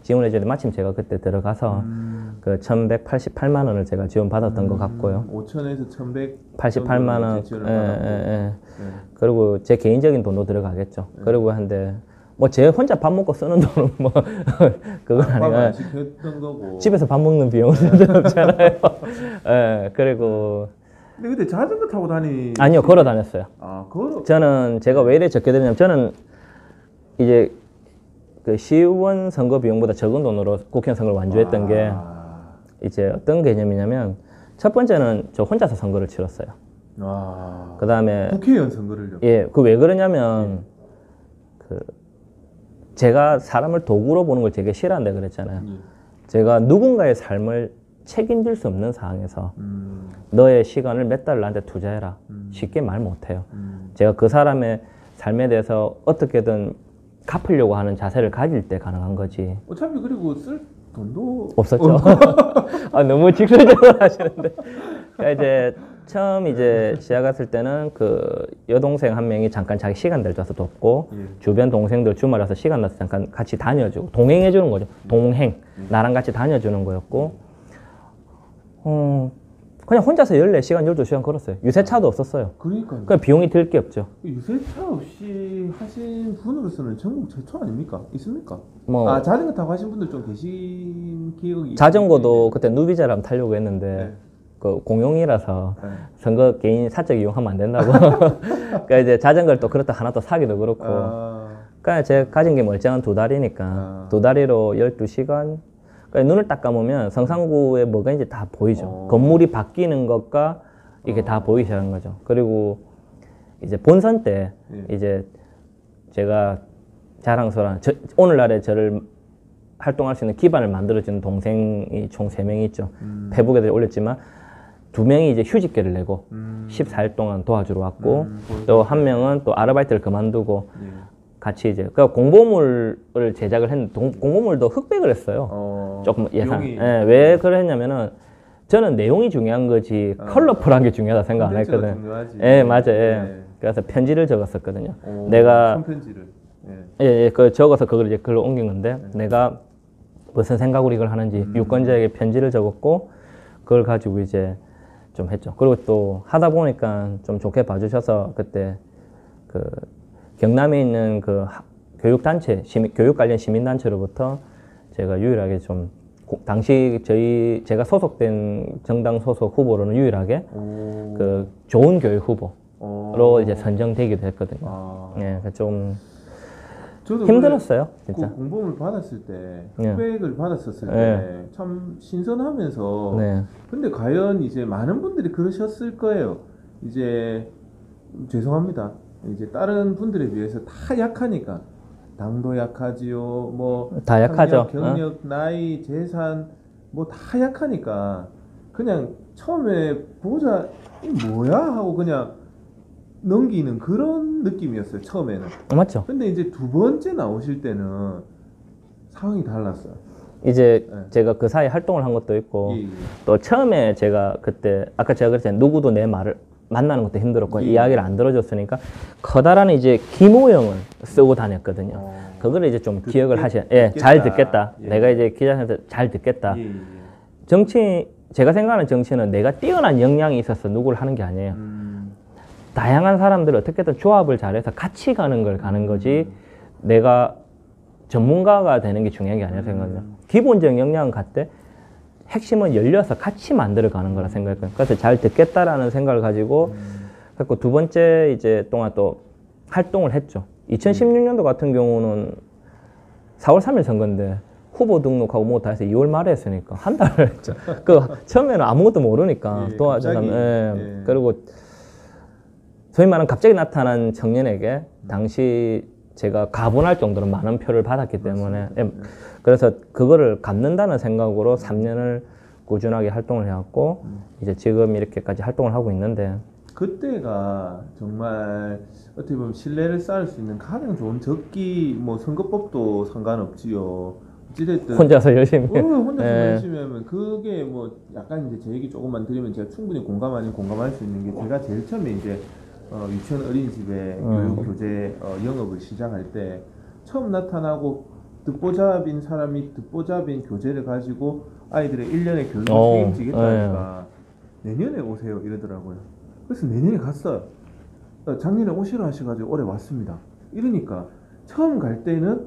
지원해 주는데 마침 제가 그때 들어가서 그 1,188만 원을 제가 지원받았던 것 같고요. 5천에서 88만 원. 지원을 예, 받았고. 예, 예. 네. 그리고 제 개인적인 돈도 들어가겠죠. 그리고 한데 뭐 제 혼자 밥 먹고 쓰는 돈은 뭐 그건 밥을 아니고 안 시켰던 거고. 집에서 밥 먹는 비용은 없잖아요. 예, 그리고 근데 자전거 타고 아니요 걸어 다녔어요. 아, 걸어. 저는 제가 왜 이래 적게 드냐면 저는 이제 그 시의원 선거 비용보다 적은 돈으로 국회의원 선거를 완주했던 게 이제 어떤 개념이냐면 첫 번째는 저 혼자서 선거를 치렀어요. 와. 그 다음에 국회의원 선거를요. 예, 그 왜 그러냐면 그 제가 사람을 도구로 보는 걸 되게 싫어한다 그랬잖아요. 예. 제가 누군가의 삶을 책임질 수 없는 상황에서 음. 너의 시간을 몇 달을 나한테 투자해라. 쉽게 말 못해요. 제가 그 사람의 삶에 대해서 어떻게든 갚으려고 하는 자세를 가질 때 가능한 거지. 어차피 그리고 쓸 돈도 없었죠. 아, 너무 직설적으로 하시는데. 그러니까 이제 처음 이제 시작했을 때는 그 여동생 한 명이 잠깐 자기 시간들 줘서 돕고 예. 주변 동생들 주말에 와서 시간 나서 잠깐 같이 다녀주고 동행해 주는 거죠. 동행. 나랑 같이 다녀주는 거였고 그냥 혼자서 14시간, 12시간 걸었어요. 유세차도 없었어요. 그러니까요. 그냥 비용이 들 게 없죠. 유세차 없이 하신 분으로서는 전국 최초 아닙니까? 있습니까? 뭐 아, 자전거 타고 하신 분들 좀 계신 기억이 자전거도 그때 누비자랑 타려고 했는데 네. 그 공용이라서 네. 선거 개인 사적 이용하면 안 된다고. 그러니까 이제 자전거를 또 그렇다 하나 또 사기도 그렇고. 그러니까 제가 가진 게 멀쩡한 2다리니까 2다리로 12시간. 그러니까 눈을 딱 감으면 성산구에 뭐가 있는지 다 보이죠. 건물이 바뀌는 것과 이게 다 보이시는 거죠. 그리고 이제 본선 때 이제 제가 자랑스러운 오늘날에 저를 활동할 수 있는 기반을 만들어주는 동생이 총 3명이 있죠. 페북에도 올렸지만 2명이 이제 휴직계를 내고 14일 동안 도와주러 왔고 또 한 명은 또 아르바이트를 그만두고 같이 이제 그러니까 공보물을 제작을 했는데 공보물도 흑백을 했어요. 조금 예산. 예, 왜 그랬냐면은 저는 내용이 중요한 거지 컬러풀한 게 중요하다 생각 안 했거든. 예, 맞아요. 예. 그래서 편지를 적었었거든요. 내가 손편지를. 예, 그 적어서 그걸 이제 글로 옮긴 건데 내가 무슨 생각으로 이걸 하는지 유권자에게 편지를 적었고 그걸 가지고 이제 좀 했죠. 그리고 또 하다 보니까 좀 좋게 봐주셔서 그때 그 경남에 있는 그 교육단체, 교육 관련 시민단체로부터 제가 유일하게 좀 당시 제가 소속된 정당 소속 후보로는 유일하게 그 좋은 교육 후보로 이제 선정되기도 했거든요. 예, 좀 저도 힘들었어요, 진짜. 그 공범을 받았을 때, 네. 흑백을 받았었을 네. 때 참 신선하면서 네. 근데 과연 이제 많은 분들이 그러셨을 거예요. 이제 죄송합니다. 이제 다른 분들에 비해서 다 약하니까 당도 약하지요. 뭐 다 약하죠. 경력, 나이, 재산 뭐 다 약하니까 그냥 처음에 보자 이 뭐야 하고 그냥 넘기는 그런 느낌이었어요. 처음에는. 맞죠? 근데 이제 두 번째 나오실 때는 상황이 달랐어요. 이제 네. 제가 그 사이에 활동을 한 것도 있고 예, 예. 또 처음에 제가 그때 아까 제가 그랬잖아요. 누구도 내 말을 만나는 것도 힘들었고 예. 이야기를 안 들어줬으니까 커다란 이제 기모형을 쓰고 다녔거든요. 어. 그거를 이제 좀 듣겠- 기억을 하셔야 듣겠다. 잘 듣겠다. 예. 내가 이제 기자한테 잘 듣겠다. 예, 예. 정치 제가 생각하는 정치는 내가 뛰어난 역량이 있어서 누구를 하는 게 아니에요. 다양한 사람들을 어떻게든 조합을 잘해서 같이 가는 걸 가는 거지 내가 전문가가 되는 게 중요한 게 아니라 생각해요. 기본적인 역량은 같대 핵심은 열려서 같이 만들어 가는 거라 생각해요. 그래서 잘 듣겠다라는 생각을 가지고 그래서 두 번째 이제 동안 또 활동을 했죠. 2016년도 같은 경우는 4월 3일 선거인데 후보 등록하고 뭐 다 해서 2월 말에 했으니까 한 달을 했죠. 그 처음에는 아무것도 모르니까 예, 도와주면 갑자기, 예. 그리고 소위 말하는 갑자기 나타난 청년에게 당시 제가 가분할 정도로 많은 표를 받았기 때문에 그래서 그거를 갚는다는 생각으로 3년을 꾸준하게 활동을 해왔고 이제 지금 이렇게까지 활동을 하고 있는데 그때가 정말 어떻게 보면 신뢰를 쌓을 수 있는 가장 좋은 적기 뭐 선거법도 상관없지요. 어찌됐든 혼자서 열심히 혼자서 예. 열심히 하면 그게 뭐 약간 이제 제 얘기 조금만 드리면 제가 충분히 공감 아닌 공감할 수 있는 게 제가 제일 처음에 이제 유치원 어린이집에 교육교재 영업을 시작할 때 처음 나타나고 듣보잡인 사람이 듣보잡인 교재를 가지고 아이들의 1년의 교육을 책임지겠다니까 내년에 오세요 이러더라고요. 그래서 내년에 갔어요. 작년에 오시라 하셔가지고 올해 왔습니다. 이러니까 처음 갈 때는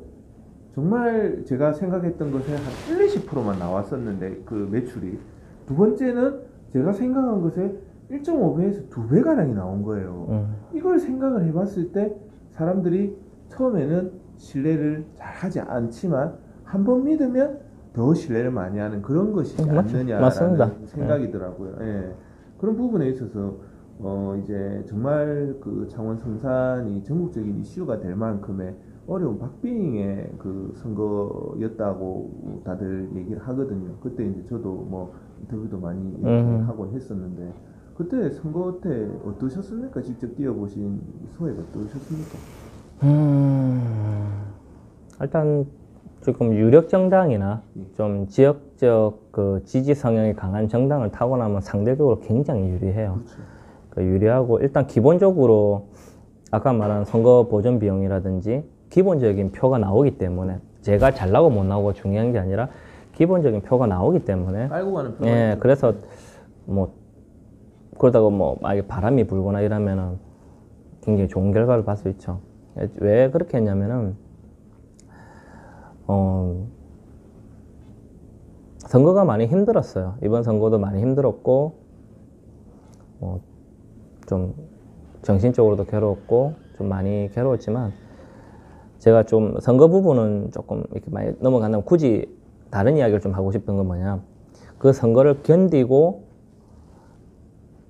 정말 제가 생각했던 것에 한 1, 20%만 나왔었는데 그 매출이 두 번째는 제가 생각한 것에 1.5배에서 2배가량이 나온 거예요. 이걸 생각을 해봤을 때 사람들이 처음에는 신뢰를 잘 하지 않지만 한 번 믿으면 더 신뢰를 많이 하는 그런 것이지 않느냐라는 맞습니다. 생각이더라고요. 예. 그런 부분에 있어서 이제 정말 그 창원 성산이 전국적인 이슈가 될 만큼의 어려운 박빙의 그 선거였다고 다들 얘기를 하거든요. 그때 이제 저도 뭐 인터뷰도 많이 이렇게 하곤 했었는데 그때 선거 때 어떠셨습니까? 직접 뛰어보신 소회가 어떠셨습니까? 일단 지금 유력 정당이나 좀 지역적 그 지지 성향이 강한 정당을 타고 나면 상대적으로 굉장히 유리해요. 그렇죠. 그 유리하고 일단 기본적으로 아까 말한 선거 보전 비용이라든지 기본적인 표가 나오기 때문에 제가 잘 나고 못 나오고 중요한 게 아니라 기본적인 표가 나오기 때문에 깔고 가는 표가 예, 있죠. 그래서 뭐 그러다가 뭐 만약에 바람이 불거나 이러면은 굉장히 좋은 결과를 봤을 수 있죠. 왜 그렇게 했냐면은 선거가 많이 힘들었어요. 이번 선거도 많이 힘들었고 좀 정신적으로도 괴로웠고 좀 많이 괴로웠지만 제가 좀 선거 부분은 조금 이렇게 많이 넘어간다면 굳이 다른 이야기를 좀 하고 싶은 건 뭐냐, 그 선거를 견디고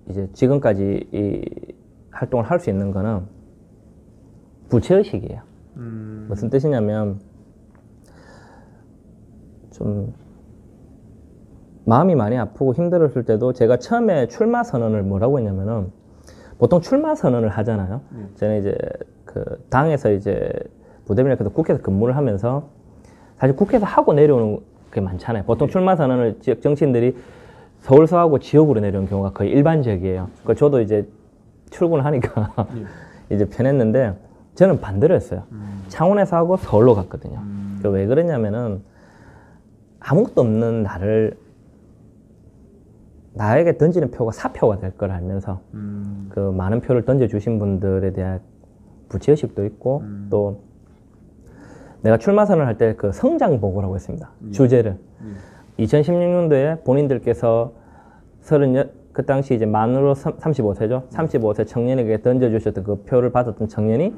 이제 지금까지 이 활동을 할 수 있는 거는 부채의식이에요. 무슨 뜻이냐면 좀 마음이 많이 아프고 힘들었을 때도 제가 처음에 출마 선언을 뭐라고 했냐면은 보통 출마 선언을 하잖아요. 저는 이제 그 당에서 이제 부대변인께서 국회에서 근무를 하면서 사실 국회에서 하고 내려오는 게 많잖아요. 보통 출마 선언을 지역 정치인들이 서울서하고 지역으로 내려오는 경우가 거의 일반적이에요. 그 저도 이제 출근하니까 이제 편했는데 저는 반대로 했어요. 창원에서 하고 서울로 갔거든요. 왜 그러냐면은 아무것도 없는 나에게 던지는 표가 사표가 될 걸 알면서 그 많은 표를 던져주신 분들에 대한 부채의식도 있고 또 내가 출마 선언을 할 때 그 성장 보고라고 했습니다. 주제를 2016년도에 본인들께서 그 당시 이제 만으로 35세죠. 35세 청년에게 던져주셨던 그 표를 받았던 청년이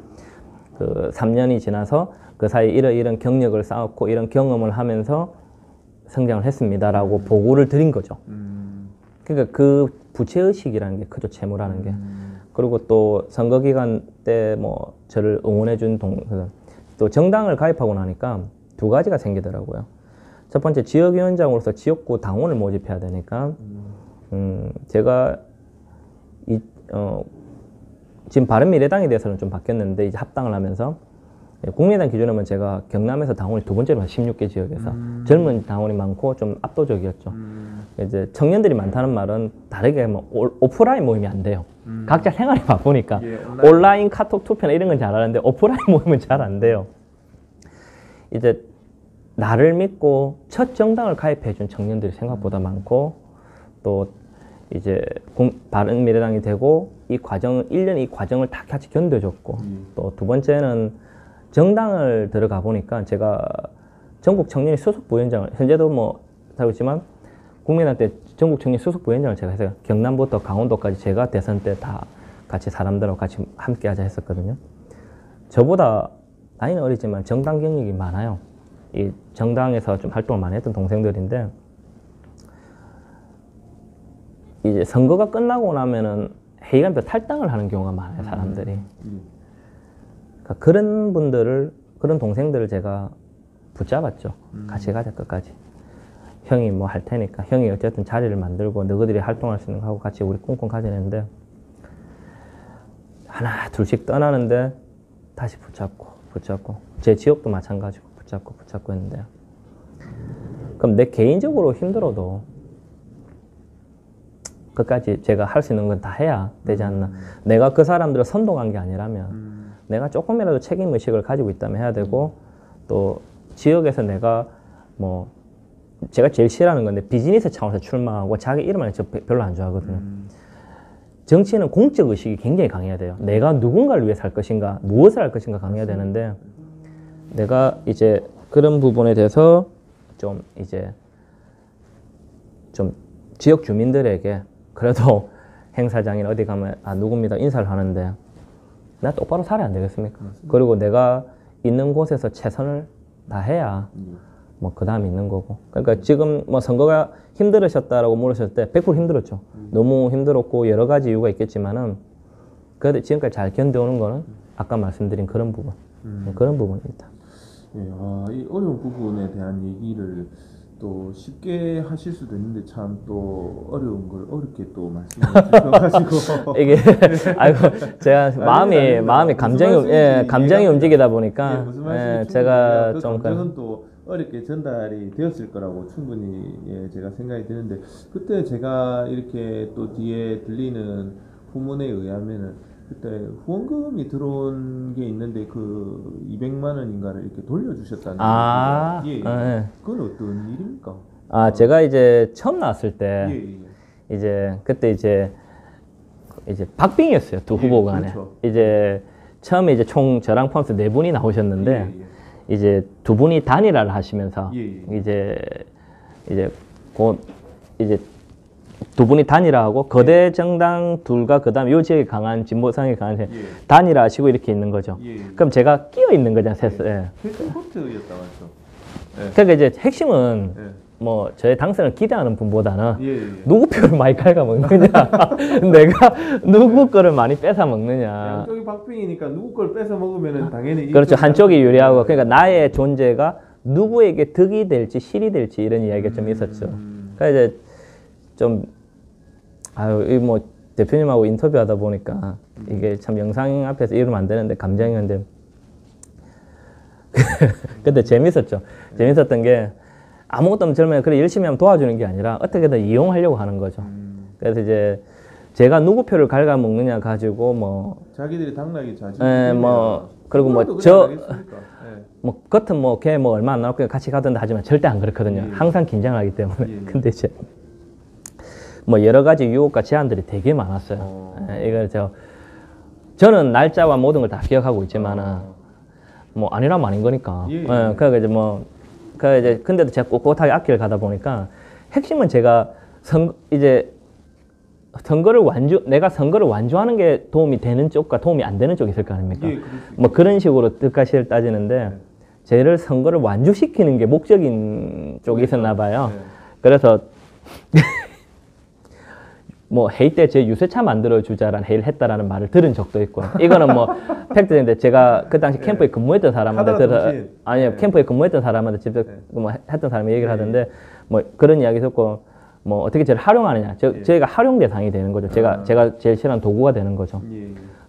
그 3년이 지나서 그 사이 이런 경력을 쌓았고 이런 경험을 하면서 성장을 했습니다라고 보고를 드린 거죠. 그러니까 그 부채의식이라는 게 크죠, 채무라는 게. 그리고 또 선거 기간 때 뭐 저를 응원해준 또 정당을 가입하고 나니까 두 가지가 생기더라고요. 첫 번째, 지역위원장으로서 지역구 당원을 모집해야 되니까 제가 지금 바른미래당에 대해서는 좀 바뀌었는데 이제 합당을 하면서 국민의당 기준으로는 제가 경남에서 당원이 두 번째로 16개 지역에서 젊은 당원이 많고 좀 압도적이었죠. 이제 청년들이 많다는 말은 다르게 뭐 오프라인 모임이 안 돼요. 각자 생활이 바쁘니까 예, 온라인 카톡 투표나 이런 건 잘하는데 오프라인 모임은 잘 안 돼요. 이제 나를 믿고 첫 정당을 가입해 준 청년들이 생각보다 많고 또 이제 바른미래당이 되고 이 과정 1년 이 과정을 다 같이 견뎌줬고 또 두 번째는 정당을 들어가 보니까 제가 전국 청년이 수석 부위원장을 현재도 뭐 하고 있지만 국민의당 때 전국 청년 수석 부위원장을 제가 했어요. 경남부터 강원도까지 제가 대선 때 다 같이 사람들하고 같이 함께 하자 했었거든요. 저보다 나이는 어리지만 정당 경력이 많아요. 이 정당에서 좀 활동을 많이 했던 동생들인데 이제 선거가 끝나고 나면은 회의감표 탈당을 하는 경우가 많아요, 사람들이. 그러니까 그런 분들을, 그런 동생들을 제가 붙잡았죠. 같이 가자, 끝까지. 형이 뭐 할 테니까. 형이 어쨌든 자리를 만들고 너희들이 활동할 수 있는 거 하고 같이 우리 꽁꽁 가지는데 하나, 둘씩 떠나는데 다시 붙잡고. 제 지역도 마찬가지고 붙잡고 했는데 그럼 내 개인적으로 힘들어도 끝까지 제가 할 수 있는 건 다 해야 되지 않나. 내가 그 사람들을 선동한 게 아니라면 내가 조금이라도 책임의식을 가지고 있다면 해야 되고 또 지역에서 내가 뭐 제가 제일 싫어하는 건데 비즈니스 차원에서 출마하고 자기 이름을 저 별로 안 좋아하거든요. 정치는 공적의식이 굉장히 강해야 돼요. 내가 누군가를 위해서 할 것인가 무엇을 할 것인가 강해야 되는데 내가 이제 그런 부분에 대해서 좀 이제 좀 지역 주민들에게 그래도 행사장이나 어디 가면 아 누굽니다 인사를 하는데 나 똑바로 살아야 안 되겠습니까? 그리고 내가 있는 곳에서 최선을 다해야 뭐 그 다음에 있는 거고. 그러니까 지금 뭐 선거가 힘들으셨다라고 물으셨을 때 100% 힘들었죠. 너무 힘들었고 여러 가지 이유가 있겠지만은 그래도 지금까지 잘 견뎌오는 거는 아까 말씀드린 그런 부분, 그런 부분입니다. 예, 이 어려운 부분에 대한 얘기를 또 쉽게 하실 수도 있는데 참 또 어려운 걸 어렵게 또 말씀해 주셔가지고 이게 아이고 제가 마음이 감정이 움직이다 보니까 무슨 말씀인지 제가 그 좀 감정은 또 어렵게 전달이 되었을 거라고 충분히 제가 생각이 드는데 그때 제가 이렇게 또 뒤에 들리는 후문에 의하면은 그때 후원금이 들어온 게 있는데 그 200만 원인가를 이렇게 돌려주셨다는 예. 그건 어떤 일입니까? 제가 이제 처음 나왔을 때 예. 이제 그때 이제 박빙이었어요. 두 후보 간에. 그렇죠. 이제 처음에 이제 총 저랑 포함해서 4분이 나오셨는데 이제 두 분이 단일화를 하시면서 이제 곧 이제 두 분이 단일화하고 거대 정당 둘과 그다음 요 지역에 강한 진보성에 강한 단일화하시고 이렇게 있는 거죠. 그럼 제가 끼어 있는 거잖아요. 패스포트였다 맞죠? 그러니까 이제 핵심은 뭐 저의 당선을 기대하는 분보다는 누구 표를 많이 갉아먹느냐 내가 누구 거를 많이 뺏어 먹느냐. 양쪽이 박빙이니까 누구 걸 뺏어 먹으면은 당연히 그렇죠. 한쪽이 유리하고 그러니까 나의 존재가 누구에게 득이 될지 실이 될지 이런 이야기가 좀 있었죠. 그러니까 이제 좀 이 뭐 대표님하고 인터뷰하다 보니까 이게 참 영상 앞에서 이러면 안 되는데 감정이 근데 근데 재밌었죠. 재밌었던 게 아무것도 없는 젊은이 그래 열심히 하면 도와주는 게 아니라 어떻게든 이용하려고 하는 거죠. 그래서 이제 제가 누구 표를 갉아먹느냐 가지고 뭐 자기들이 당락이 자신 뭐 그리고 뭐 겉은 뭐 걔 뭐 얼마 안 나올 거야 같이 가던데 하지만 절대 안 그렇거든요. 항상 긴장을 하기 때문에. 근데 이제 뭐 여러 가지 유혹과 제한들이 되게 많았어요. 이걸 저는 날짜와 모든 걸 다 기억하고 있지만은 뭐 아니라면 아닌 거니까. 그러니까 이제 뭐 근데도 제가 꼿꼿하게 앞길 가다 보니까 핵심은 제가 이제 내가 선거를 완주하는 게 도움이 되는 쪽과 도움이 안 되는 쪽이 있을 거 아닙니까? 예, 그럴 수 뭐 그런 식으로 뜻가시를 따지는데 쟤를 선거를 완주시키는 게 목적인 쪽이 있었나 봐요. 네. 그래서 뭐 회의 때 제 유세차 만들어 주자라는 회의를 했다라는 말을 들은 적도 있고 이거는 뭐 팩트인데 제가 그 당시 캠프에 근무했던 사람한테 캠프에 근무했던 사람한테 직접 뭐 했던 사람이 얘기를 하던데 뭐 그런 이야기 듣고 뭐 어떻게 저를 활용하느냐 저희가 활용 대상이 되는 거죠. 제가 제일 싫어하는 도구가 되는 거죠.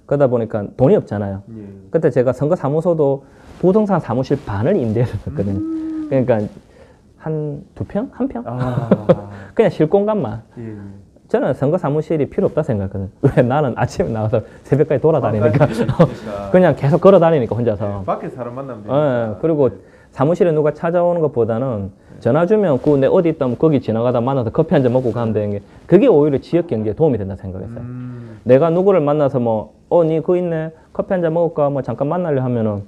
그러다 보니까 돈이 없잖아요. 그때 제가 선거사무소도 부동산 사무실 반을 임대했었거든요. 그러니까 한 2평? 1평? 그냥 실공간만. 저는 선거 사무실이 필요 없다 생각하거든요. 왜 나는 아침에 나와서 새벽까지 돌아다니니까 그냥 계속 걸어 다니니까 혼자서. 밖에 사람 만나면 되니까. 그리고 사무실에 누가 찾아오는 것보다는 전화 주면 내 어디 있다면 거기 지나가다 만나서 커피 한 잔 먹고 가면 되는 게 그게 오히려 지역 경제에 도움이 된다 생각했어요. 내가 누구를 만나서 니 그 있네 커피 한 잔 먹을까 뭐 잠깐 만나려 하면은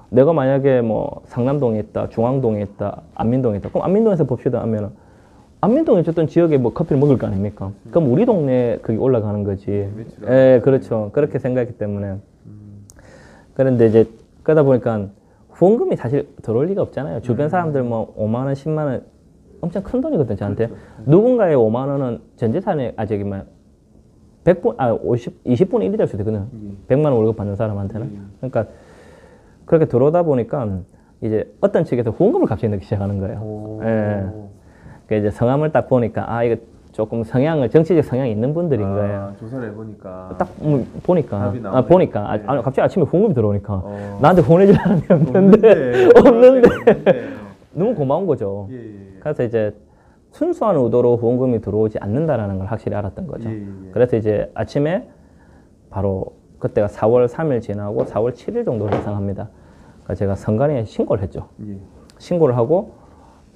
내가 만약에 뭐 상남동에 있다, 중앙동에 있다, 안민동에 있다. 그럼 안민동에서 봅시다 하면은 안민동에 어쨌든 지역에 뭐 커피를 먹을 거 아닙니까? 그럼 우리 동네에 그게 올라가는 거지. 예, 그렇죠. 그렇게 생각했기 때문에. 그런데 이제 그러다 보니까 후원금이 사실 들어올 리가 없잖아요. 주변 사람들 뭐 5만 원, 10만 원 엄청 큰 돈이거든요, 저한테. 그렇죠. 누군가의 5만 원은 전 재산에 100분, 20분의 1이 될 수도 있거든요. 100만 원 월급 받는 사람한테는. 그러니까 그렇게 들어오다 보니까 이제 어떤 측에서 후원금을 갑자기 넣기 시작하는 거예요. 예. 이제 성함을 딱 보니까 이거 조금 정치적 성향이 있는 분들인 거예요. 조사를 해보니까 딱 보니까 보니까 갑자기 아침에 후원금이 들어오니까 나한테 보내줄 사람이 없는데 너무 고마운 거죠. 그래서 이제 순수한 의도로 후원금이 들어오지 않는다라는 걸 확실히 알았던 거죠. 그래서 이제 아침에 바로 그때가 4월 3일 지나고 4월 7일 정도 예상합니다. 그러니까 제가 선관위에 신고를 했죠. 신고를 하고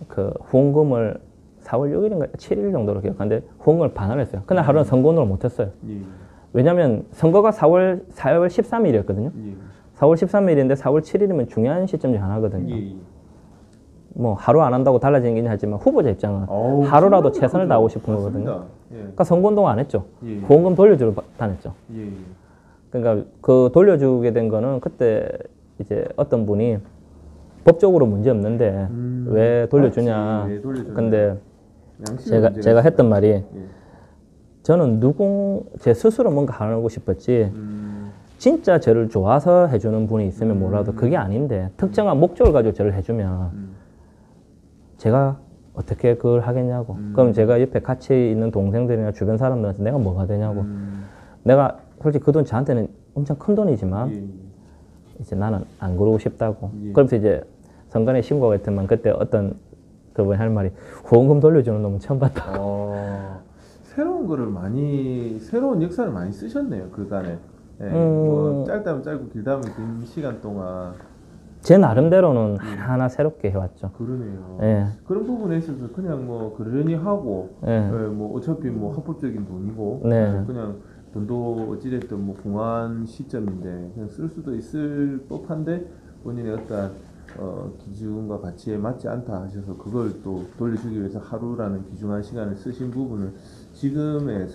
그 후원금을 4월 6일인가 7일 정도로 기억하는데 후원금을 반환을 했어요. 그날 하루는 선거운동을 못했어요. 왜냐하면 선거가 4월 13일이었거든요. 4월 13일인데 4월 7일이면 중요한 시점 중 하나거든요. 뭐 하루 안 한다고 달라지는 게 하지만 후보자 입장은 하루라도 최선을 다하고 싶은 거거든요. 그러니까 선거운동 안 했죠. 후원금 돌려주러 다녔죠. 그러니까 그 돌려주게 된 거는 그때 이제 어떤 분이 법적으로 문제 없는데 왜 돌려주냐. 근데 제가 했던 말이 저는 제 스스로 뭔가 하고 싶었지 진짜 저를 좋아서 해주는 분이 있으면 몰라도 그게 아닌데 특정한 목적을 가지고 저를 해주면 제가 어떻게 그걸 하겠냐고. 그럼 제가 옆에 같이 있는 동생들이나 주변 사람들한테 내가 뭐가 되냐고. 내가 솔직히 그 돈 저한테는 엄청 큰 돈이지만 이제 나는 안 그러고 싶다고. 그러면서 이제 선관위에 신고가 있더만 그때 어떤 그분이 할 말이 후원금 돌려주는 놈은 처음 봤다. 새로운 역사를 많이 쓰셨네요, 그간에. 뭐 짧다면 짧고 길다면 긴 시간 동안. 제 나름대로는 하나하나 새롭게 해왔죠. 그러네요. 그런 부분에 있어서 그냥 뭐 그러려니 하고, 뭐 어차피 뭐 합법적인 돈이고, 그냥 돈도 어찌됐든 뭐 공한 시점인데 그냥 쓸 수도 있을 법한데 본인의 어떤 기준과 가치에 맞지 않다 하셔서 그걸 또 돌려주기 위해서 하루라는 귀중한 시간을 쓰신 부분을 지금에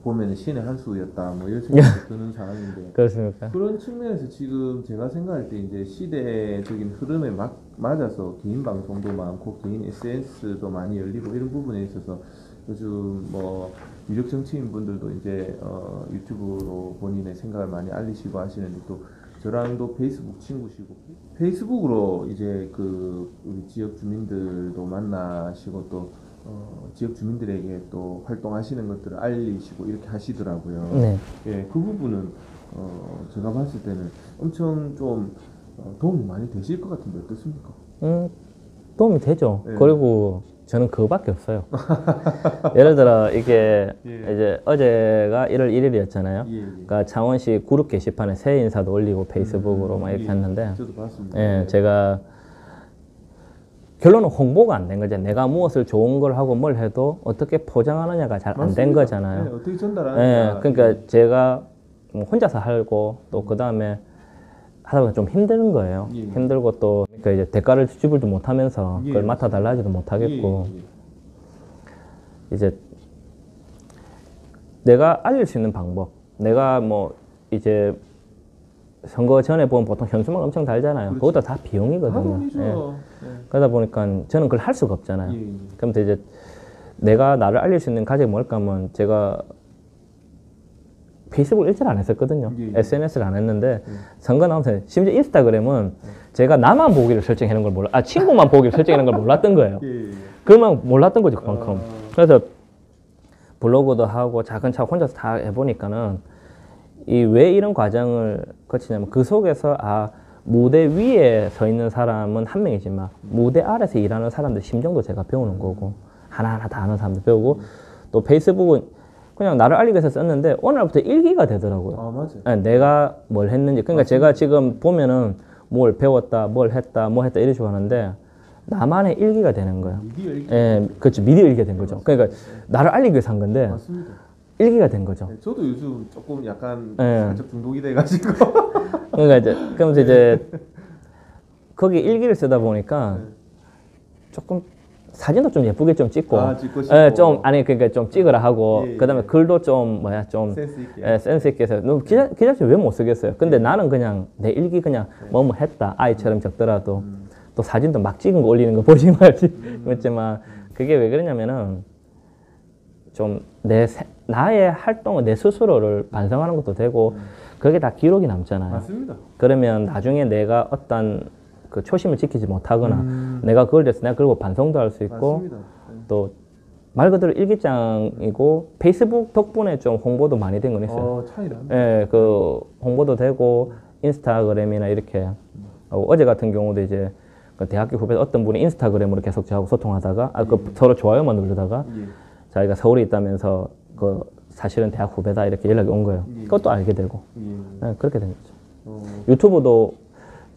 보면 신의 한 수였다 뭐 이런 생각이 드는 상황인데 그렇습니까? 그런 측면에서 지금 제가 생각할 때 이제 시대적인 흐름에 맞아서 개인 방송도 많고 개인 SNS도 많이 열리고 이런 부분에 있어서 요즘 뭐 유력 정치인 분들도 이제 유튜브로 본인의 생각을 많이 알리시고 하시는데 또 저랑도 페이스북 친구시고 페이스북으로 이제 그 우리 지역 주민들도 만나시고 또 지역 주민들에게 또 활동하시는 것들을 알리시고 이렇게 하시더라고요. 그 부분은 제가 봤을 때는 엄청 좀 도움이 많이 되실 것 같은데 어떻습니까? 도움이 되죠. 그리고 저는 그거밖에 없어요. 예를 들어 이게 이제 어제가 1월 1일이었잖아요. 그러니까 창원시 그룹 게시판에 새해 인사도 올리고 페이스북으로 막 이렇게 했는데 저도 봤습니다. 제가 결론은 홍보가 안 된 거죠. 내가 무엇을 좋은 걸 하고 뭘 해도 어떻게 포장하느냐가 잘 안 된 거잖아요. 어떻게 전달하느냐. 그러니까 제가 혼자서 하고 또 그 다음에 하다 보면 좀 힘든 거예요. 힘들고 또 그러니까 이제 대가를 지불도 못하면서 그걸 맡아달라 하지도 못하겠고 이제 내가 알릴 수 있는 방법. 내가 뭐 이제 선거 전에 보면 보통 현수막 엄청 달잖아요. 그렇죠. 그것도 다 비용이거든요. 물론이죠. 예. 네. 그러다 보니까 저는 그걸 할 수가 없잖아요. 예, 예. 그럼 이제 내가 나를 알릴 수 있는 가격이 뭘까 하면 제가 페이스북을 일절 안 했었거든요. 예, 예. SNS를 안 했는데 선거 나오면서 심지어 인스타그램은 제가 나만 보기를 설정하는 걸 몰라. 친구만 보기를 설정하는 걸 몰랐던 거예요. 예, 예. 그러면 몰랐던 거죠, 그만큼. 아. 그래서 블로그도 하고 차근차근 혼자서 다 해보니까는 이 왜 이런 과정을 거치냐면 그 속에서 무대 위에 서 있는 사람은 한 명이지만 무대 아래서 일하는 사람들 심정도 제가 배우는 거고 하나하나 다 아는 사람들 배우고 또 페이스북은 그냥 나를 알리기 위해서 썼는데 어느 날부터 일기가 되더라고요. 아, 맞아요. 예, 내가 뭘 했는지. 그러니까 제가 지금 보면은 뭘 배웠다, 뭘 했다, 뭐 했다 이런 식으로 하는데 나만의 일기가 되는 거예요. 미디어 일기. 예, 그렇죠. 미디어 일기가 된 거죠. 그러니까 나를 알리기 위해서 한 건데 맞습니다. 일기가 된 거죠. 네, 저도 요즘 조금 약간 예. 살짝 중독이 돼가지고. 그러니까 이제 그러면서 이제 거기 일기를 쓰다 보니까 조금 사진도 좀 예쁘게 좀 찍고, 찍고 싶고. 예, 좀 아니 그러니까 좀 찍으라 하고, 예, 그다음에 예. 글도 좀 좀 센스 있게. 예, 센스 있게 해서 너무 기자실 왜 못 쓰겠어요. 근데 나는 그냥 내 일기 그냥 뭐뭐 했다 아이처럼 적더라도 또 사진도 막 찍은 거 올리는 거 보지 말지 그랬지만 그게 왜 그러냐면은 좀 나의 활동을 내 스스로를 반성하는 것도 되고 그게 다 기록이 남잖아요. 맞습니다. 그러면 나중에 내가 어떤 그 초심을 지키지 못하거나 내가 그걸 돼서 내가 그리고 반성도 할 수 있고 맞습니다. 네. 또 말 그대로 일기장이고 페이스북 덕분에 좀 홍보도 많이 된 건 있어요. 차이 납니다. 예, 그 홍보도 되고 인스타그램이나 이렇게 어제 같은 경우도 이제 그 대학교 후배 어떤 분이 인스타그램으로 계속 저하고 소통하다가 그 서로 좋아요만 누르다가 예. 자기가 서울에 있다면서 그 사실은 대학 후배다 이렇게 연락이 온 거예요. 예. 그것도 알게 되고 예. 예, 그렇게 된 거죠. 어. 유튜브도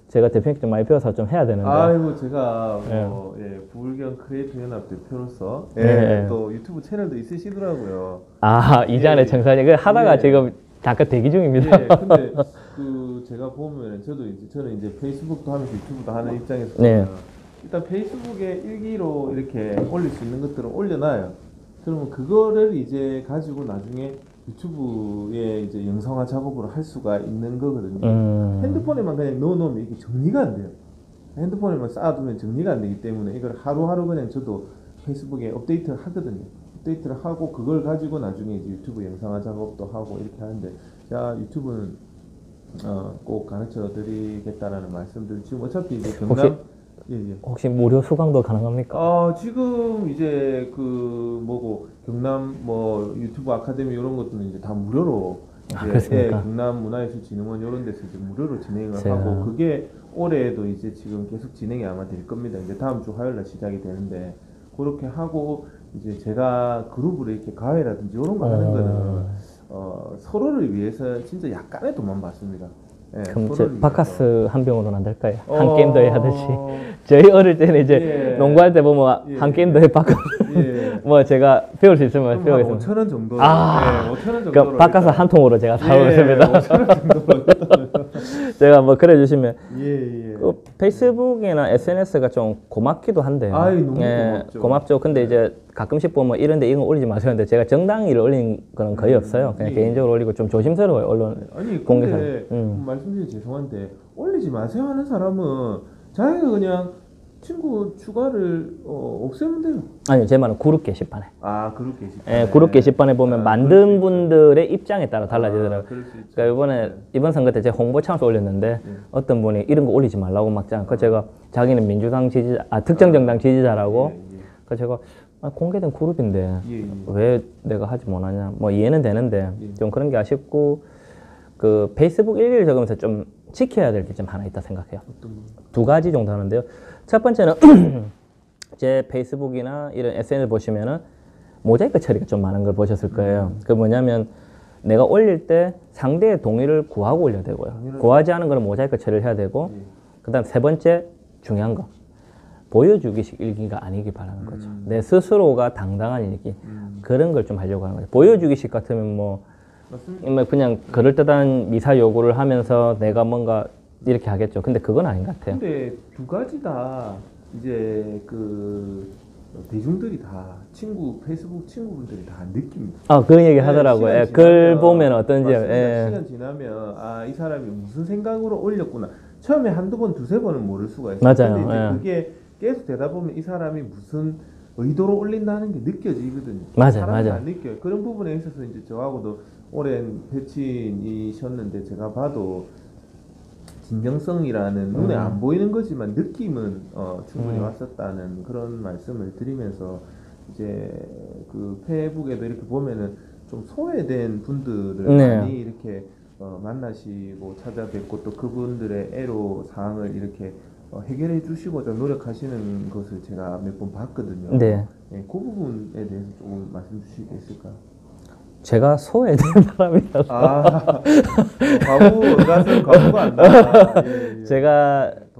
제가 대표님께 좀 많이 배워서 좀 해야 되는데 아이고 제가 뭐 부울경 크리에이터 연합 대표로서 예. 또 유튜브 채널도 있으시더라고요. 이전에 예. 정산이 그 하다가 예. 지금 잠깐 대기 중입니다. 예, 근데 그 제가 보면 저는 이제 페이스북도 하면서 유튜브도 하는 입장에서 네. 일단 페이스북에 일기로 이렇게 올릴 수 있는 것들을 올려놔요. 그러면 그거를 이제 가지고 나중에 유튜브에 이제 영상화 작업을 할 수가 있는 거거든요. 핸드폰에만 그냥 넣어놓으면 이게 정리가 안 돼요. 핸드폰에만 쌓아두면 정리가 안 되기 때문에 이걸 하루하루 그냥 저도 페이스북에 업데이트를 하거든요. 업데이트를 하고 그걸 가지고 나중에 이제 유튜브 영상화 작업도 하고 이렇게 하는데 자 유튜브는 꼭 가르쳐 드리겠다라는 말씀들 지금 어차피 이제 경남 혹시 무료 수강도 가능합니까? 지금 이제 그 뭐고 경남 뭐 유튜브 아카데미 이런 것들은 이제 다 무료로 이제 그렇습니까? 경남 문화예술진흥원 이런 데서 이제 무료로 진행을 제가- 하고 그게 올해에도 이제 지금 계속 진행이 아마 될 겁니다. 이제 다음 주 화요일 날 시작이 되는데 그렇게 하고 이제 제가 그룹으로 이렇게 가회라든지 이런 거 하는 거는 서로를 위해서 진짜 약간의 돈만 받습니다. 예, 그럼 서로를 제 위해서. 바카스 한 병으로는 안 될까요? 한 게임 더 해야 하듯이 어, 저희 어릴 때는 이제 예. 농구할 때 보면 예. 한 게임 더 해 바카스 예. 뭐 제가 배울 수 있으면 배우겠습니다. 5,000원 정도. 아, 5,000원 정도. 그럼 바카스 한 통으로 제가 사오겠습니다. 5,000원 정도로. 제가 뭐 그래 주시면 예. 그 페이스북이나 SNS가 좀 고맙기도 한데요. 아이, 너무 고맙죠. 고맙죠. 근데 이제 가끔씩 보면 이런데 이건 올리지 마세요. 근데 제가 정당히를 올린 거는 거의 없어요. 그냥 예. 개인적으로 올리고 좀 조심스러워요. 언론 아니 공개사. 근데 말씀드리기 죄송한데 올리지 마세요 하는 사람은 자기가 그냥 친구 추가를 없애면 돼요. 아니요, 제 말은 그룹 게시판에. 그룹 게시판. 예, 그룹 게시판에 보면 그럴 수 만든 있죠. 분들의 입장에 따라 달라지더라고요. 그럴 수 있죠. 그러니까 이번 선거 때 제가 홍보 차원에서 올렸는데 어떤 분이 이런 거 올리지 말라고 막 그 제가 자기는 민주당 지지자, 특정 정당 지지자라고. 그 제가 공개된 그룹인데 왜 내가 하지 못하냐. 뭐 이해는 되는데 좀 그런 게 아쉽고 그 페이스북 일기를 적으면서 좀 지켜야 될 게 좀 하나 있다 생각해요. 두 가지 정도 하는데요. 첫 번째는 제 페이스북이나 이런 SNS 보시면은 모자이크 처리가 좀 많은 걸 보셨을 거예요. 그 뭐냐면 내가 올릴 때 상대의 동의를 구하고 올려야 되고요. 구하지 않은 거는 모자이크 처리를 해야 되고 그다음 세 번째 중요한 거 보여주기식 일기가 아니길 바라는 거죠. 내 스스로가 당당한 일기 그런 걸 좀 하려고 하는 거죠. 보여주기식 같으면 뭐 그냥 그럴듯한 미사 요구를 하면서 내가 뭔가 이렇게 하겠죠. 근데 그건 아닌 것 같아요. 근데 두 가지 다 이제 그 대중들이 다 페이스북 친구분들이 다 느낍니다. 그 얘기 하더라고요. 시간 예, 글 지나면, 보면 어떤지. 맞습니다. 예. 시간 지나면 이 사람이 무슨 생각으로 올렸구나. 처음에 한두 번, 두세 번은 모를 수가 있어요. 맞아요. 근데 이제 예. 그게 계속 되다 보면 이 사람이 무슨 의도로 올린다는 게 느껴지거든요. 맞아요, 사람이 맞아요. 안 느껴요. 그런 부분에 있어서 이제 저하고도 오랜 패친이셨는데 제가 봐도 진정성이라는 눈에 안 보이는 거지만 느낌은 충분히 왔었다는 그런 말씀을 드리면서 이제 그 페이북에도 이렇게 보면은 좀 소외된 분들을 네. 많이 이렇게 만나시고 찾아뵙고 또 그분들의 애로 사항을 이렇게 해결해 주시고자 노력하시는 것을 제가 몇 번 봤거든요. 네. 그 부분에 대해서 조금 말씀 주시겠을까요? 제가 소외된 사람이라서. 과부 어가서 과부가 안 나와. 예.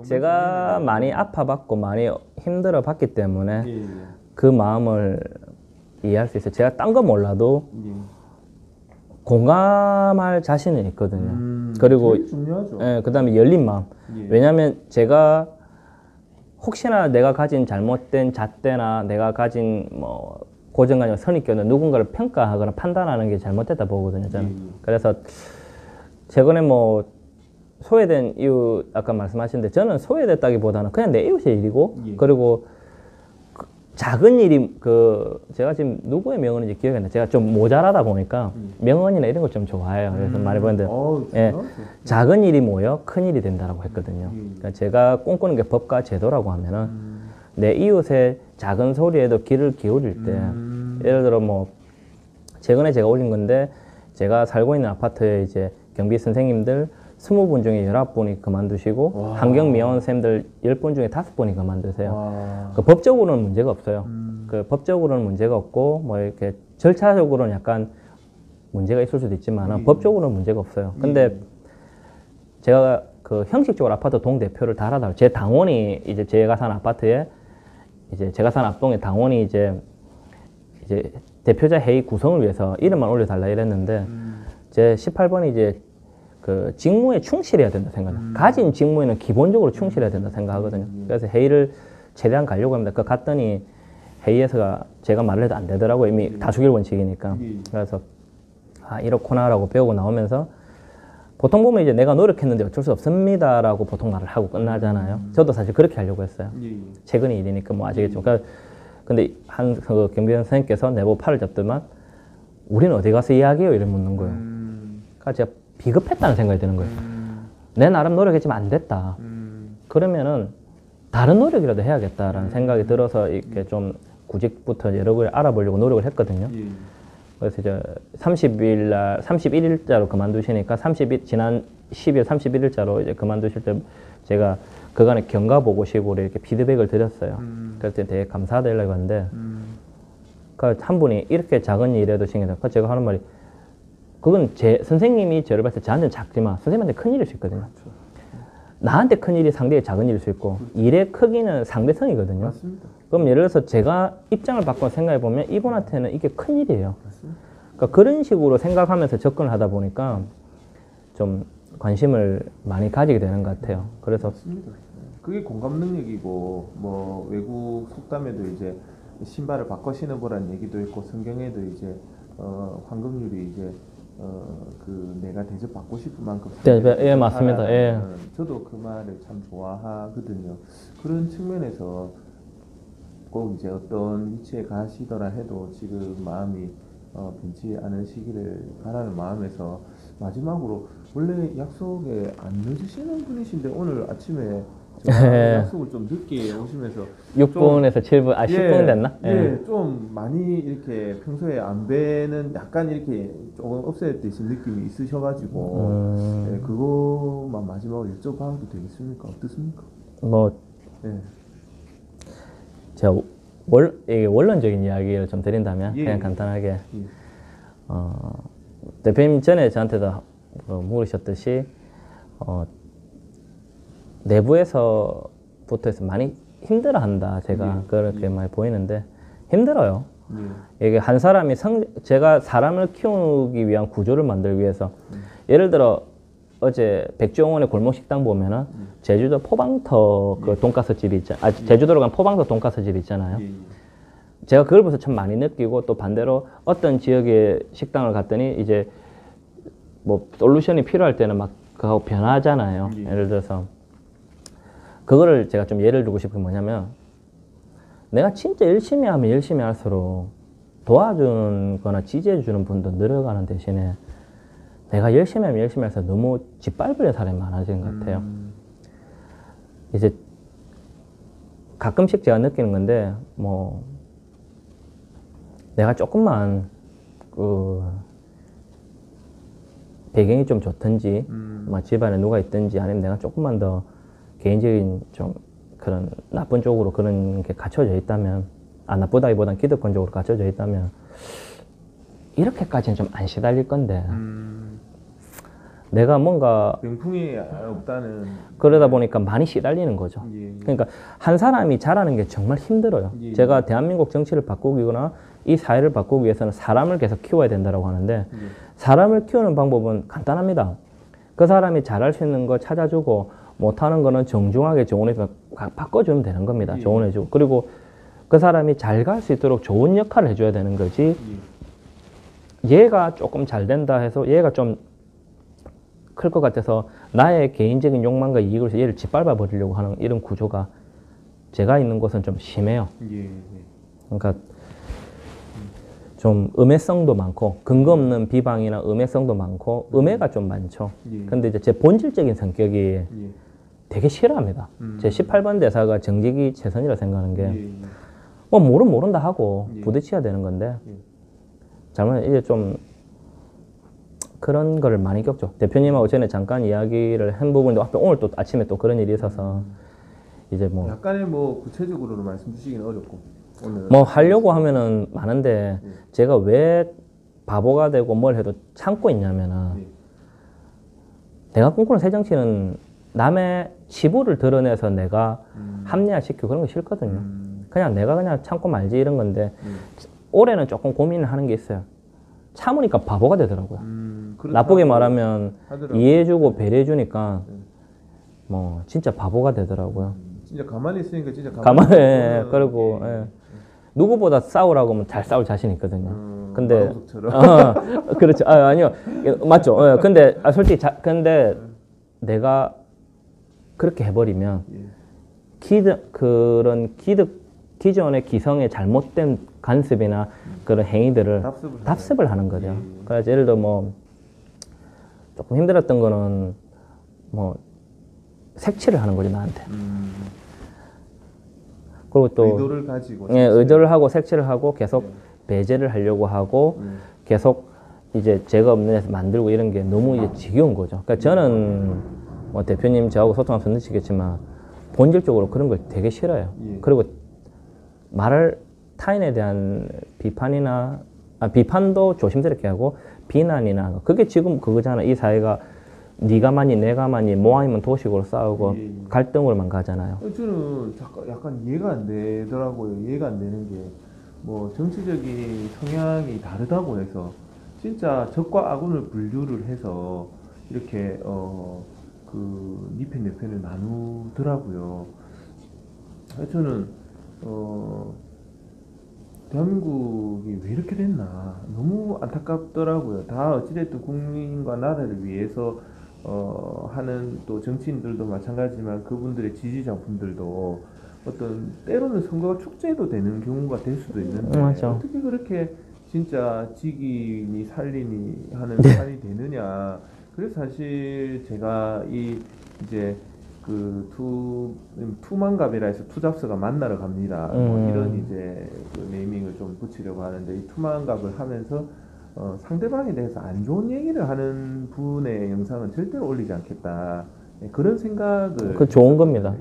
제가 많이 아파봤고 많이 힘들어 봤기 때문에 예. 그 마음을 이해할 수 있어요. 제가 딴 거 몰라도 예. 공감할 자신은 있거든요. 그리고 제일 중요하죠. 예, 그다음에 열린 마음. 예. 왜냐하면 제가 혹시나 내가 가진 잘못된 잣대나 내가 가진 뭐 고정관념, 선입견을 누군가를 평가하거나 판단하는 게 잘못됐다 보거든요. 저는. 그래서 최근에 뭐 소외된 이유 아까 말씀하셨는데 저는 소외됐다기보다는 그냥 내 이웃의 일이고 그리고 작은 일이 제가 지금 누구의 명언인지 기억이 안 나요. 제가 좀 모자라다 보니까 명언이나 이런 걸 좀 좋아해요. 그래서 말해보는데 예, 작은 일이 모여 큰 일이 된다라고 했거든요. 그러니까 제가 꿈꾸는 게 법과 제도라고 하면은 내 이웃의 작은 소리에도 귀를 기울일 때 예를 들어 뭐 최근에 제가 올린 건데 제가 살고 있는 아파트에 이제 경비 선생님들 20분 중에 19분이 그만두시고 환경미화원 쌤들 10분 중에 5분이 그만두세요. 그 법적으로는 문제가 없어요. 그 법적으로는 문제가 없고 뭐 이렇게 절차적으로는 약간 문제가 있을 수도 있지만 법적으로는 문제가 없어요. 근데 제가 그 형식적으로 아파트 동대표를 달아달라고 제 당원이 이제 제가 사는 아파트에 이제 제가 사는 앞동에 당원이 이제 대표자 회의 구성을 위해서 이름만 올려달라 이랬는데 제 18번이 이제 그 직무에 충실해야 된다 생각합니다. 가진 직무에는 기본적으로 충실해야 된다 생각하거든요. 그래서 회의를 최대한 가려고 합니다. 그 갔더니 회의에서 제가 말을 해도 안 되더라고요. 이미 다수결 원칙이니까. 그래서 이렇구나라고 배우고 나오면서 보통 보면 이제 내가 노력했는데 어쩔 수 없습니다라고 보통 말을 하고 끝나잖아요. 저도 사실 그렇게 하려고 했어요. 최근의 일이니까 뭐 아시겠죠. 그러니까 근데 그 경비원 선생님께서 내보고 팔을 잡더만 우리는 어디 가서 이야기해요? 이래 묻는 거예요. 그러니까 제가 비겁했다는 생각이 드는 거예요. 내 나름 노력했지만 안 됐다. 그러면은 다른 노력이라도 해야겠다라는 생각이 들어서 이렇게 좀 구직부터 여러 걸 알아보려고 노력을 했거든요. 그래서 이제 31일자로 그만두시니까 지난 12월 31일자로 이제 그만두실 때 제가 그간의 경과보고식으로 이렇게 피드백을 드렸어요. 그래서 되게 감사하다 연락이 왔는데 그러니까 한 분이 이렇게 작은 일에도 신경 쓰고 제가 하는 말이 그건 선생님이 저를 봤을 때 저한테는 작지만 선생님한테 큰 일일 수 있거든요. 나한테 큰 일이 상대의 작은 일일 수 있고 일의 크기는 상대성이거든요. 맞습니다. 그럼 예를 들어서 제가 입장을 바꿔 생각해 보면 이분한테는 이게 큰 일이에요. 그러니까 그런 식으로 생각하면서 접근을 하다 보니까 좀 관심을 많이 가지게 되는 것 같아요. 그래서 맞습니다. 그게 공감 능력이고 뭐 외국 속담에도 이제 신발을 바꿔 신어보라는 얘기도 있고 성경에도 이제 황금률이 이제 그 내가 대접받고 싶은 만큼 예, 맞습니다. 예. 저도 그 말을 참 좋아하거든요. 그런 측면에서 꼭 이제 어떤 위치에 가시더라 해도 지금 마음이 변치 않으시기를 바라는 마음에서 마지막으로 원래 약속에 안 늦으시는 분이신데 오늘 아침에 약속을 좀 늦게 오시면서 6분에서 7분, 10분 됐나? 좀 많이 이렇게 평소에 안 뵈는 약간 이렇게 조금 업셋되신 느낌이 있으셔가지고 그거만 마지막으로 여쭤봐도 되겠습니까? 어떻습니까? 뭐 제가 원론적인 이야기를 좀 드린다면 그냥 간단하게 대표님 전에 저한테도 물으셨듯이 내부에서부터 해서 많이 힘들어한다. 제가 그렇게 많이 보이는데 힘들어요. 이게 한 사람이 제가 사람을 키우기 위한 구조를 만들기 위해서 예를 들어 어제 백종원의 골목식당 보면은 제주도 포방터 그 돈가스 집이 있잖아요. 제주도로 간 포방터 돈가스 집 있잖아요. 제가 그걸 보면서 참 많이 느끼고 또 반대로 어떤 지역의 식당을 갔더니 이제 뭐 솔루션이 필요할 때는 막 그거 변하잖아요. 예를 들어서 그거를 제가 좀 예를 들고 싶은 게 뭐냐면 내가 진짜 열심히 하면 열심히 할수록 도와주는 거나 지지해 주는 분도 늘어가는 대신에 내가 열심히 하면 열심히 해서 너무 짓밟으려 사람이 많아지는 것 같아요. 이제 가끔씩 제가 느끼는 건데 뭐 내가 조금만 그 배경이 좀 좋든지 뭐 집안에 누가 있든지 아니면 내가 조금만 더 개인적인 좀 그런 나쁜 쪽으로 그런 게 갖춰져 있다면 나쁘다기보단 기득권적으로 갖춰져 있다면 이렇게까지는 좀 안 시달릴 건데 내가 뭔가 병풍이 없다는 그러다 보니까 많이 시달리는 거죠. 예. 그러니까 한 사람이 자라는 게 정말 힘들어요. 예. 제가 대한민국 정치를 바꾸거나 이 사회를 바꾸기 위해서는 사람을 계속 키워야 된다고 하는데 사람을 키우는 방법은 간단합니다. 그 사람이 잘할 수 있는 거 찾아주고 못하는 거는 정중하게 조언해서 바꿔주면 되는 겁니다. 조언해주고 그리고 그 사람이 잘 갈 수 있도록 좋은 역할을 해줘야 되는 거지. 얘가 조금 잘 된다 해서 얘가 좀 클 것 같아서 나의 개인적인 욕망과 이익을 위해서 얘를 짓밟아 버리려고 하는 이런 구조가 제가 있는 곳은 좀 심해요. 그러니까 좀 음해성도 많고 근거 없는 비방이나 음해성도 많고 음해가 좀 많죠. 근데 이제 제 본질적인 성격이 되게 싫어합니다. 제 18번 대사가 정직이 최선이라 생각하는 게 뭐 모른다 하고 부딪혀야 되는 건데 잘못 이제 좀 그런 거를 많이 겪죠. 대표님하고 전에 잠깐 이야기를 한 부분인데 앞에 오늘 또 아침에 또 그런 일이 있어서 이제 뭐 약간의 뭐 구체적으로는 말씀 주시기는 어렵고 오늘 뭐 하려고 하면은 많은데 제가 왜 바보가 되고 뭘 해도 참고 있냐면은 내가 꿈꾸는 새 정치는 남의 치부를 드러내서 내가 합리화시키고 그런 거 싫거든요. 그냥 내가 그냥 참고 말지 이런 건데 올해는 조금 고민을 하는 게 있어요. 참으니까 바보가 되더라고요. 나쁘게 말하면 하더라고요. 이해해주고 배려해주니까 뭐 진짜 바보가 되더라고요. 진짜 가만히 있으니까 진짜 가만히 그리고 누구보다 싸우라고 하면 잘 싸울 자신 있거든요. 근데 그렇죠. 아니요 맞죠. 근데 솔직히 근데 내가 그렇게 해버리면 기존의 기성의 잘못된 간섭이나 그런 행위들을 답습을 하는 거죠. 그래서 예를 들어 뭐 조금 힘들었던 거는 뭐 색칠을 하는 거죠 나한테. 그리고 또 의도를 가지고 의도를 하고 색칠을 하고 계속 배제를 하려고 하고 계속 이제 제가 없는 데서 만들고 이런 게 너무 이제 지겨운 거죠. 그러니까 저는 뭐 대표님 저하고 소통하면 느끼겠지만 본질적으로 그런 걸 되게 싫어요. 그리고 말을 타인에 대한 비판이나 비판도 조심스럽게 하고 비난이나 그게 지금 그거잖아. 이 사회가 네가 많이 내가 많이 모아이면 도식으로 싸우고 갈등으로만 가잖아요. 저는 약간 이해가 안 되더라고요. 이해가 안 되는 게 뭐 정치적인 성향이 다르다고 해서 진짜 적과 악운을 분류를 해서 이렇게 네 편, 내 편을 나누더라고요. 저는 대한민국이 왜 이렇게 됐나 너무 안타깝더라고요. 다 어찌됐든 국민과 나라를 위해서 하는 또 정치인들도 마찬가지지만 그분들의 지지자분들도 어떤 때로는 선거가 축제도 되는 경우가 될 수도 있는데 맞아. 어떻게 그렇게 진짜 지기니 살리니 하는 판이 되느냐. 그래서 사실 제가 이제 그 투만갑이라 해서 투잡스가 만나러 갑니다. 뭐 이런 이제 그 네이밍을 좀 붙이려고 하는데 이 투만갑을 하면서 상대방에 대해서 안 좋은 얘기를 하는 분의 영상은 절대로 올리지 않겠다. 그런 생각을 그 좋은 겁니다.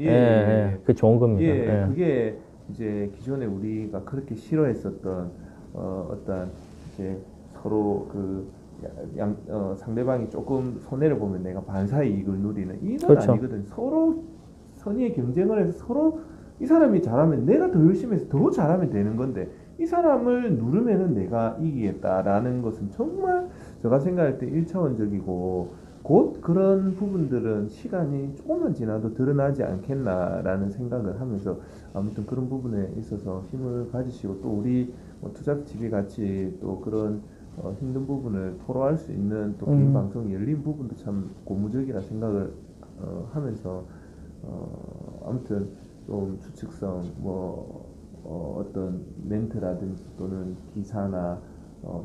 그 좋은 겁니다. 그게 이제 기존에 우리가 그렇게 싫어했었던 어떤 이제 서로 그 상대방이 조금 손해를 보면 내가 반사의 이익을 누리는 이건 그렇죠. 아니거든. 서로 선의의 경쟁을 해서 서로 이 사람이 잘하면 내가 더 열심히 해서 더 잘하면 되는 건데 이 사람을 누르면은 내가 이기겠다라는 것은 정말 제가 생각할 때 1차원적이고 곧 그런 부분들은 시간이 조금만 지나도 드러나지 않겠나라는 생각을 하면서 아무튼 그런 부분에 있어서 힘을 가지시고 또 우리 뭐 투잡TV 같이 또 그런 힘든 부분을 토로할 수 있는 또 개인 방송이 열린 부분도 참 고무적이라 생각을 하면서 아무튼 좀 추측성 어떤 멘트라든지 또는 기사나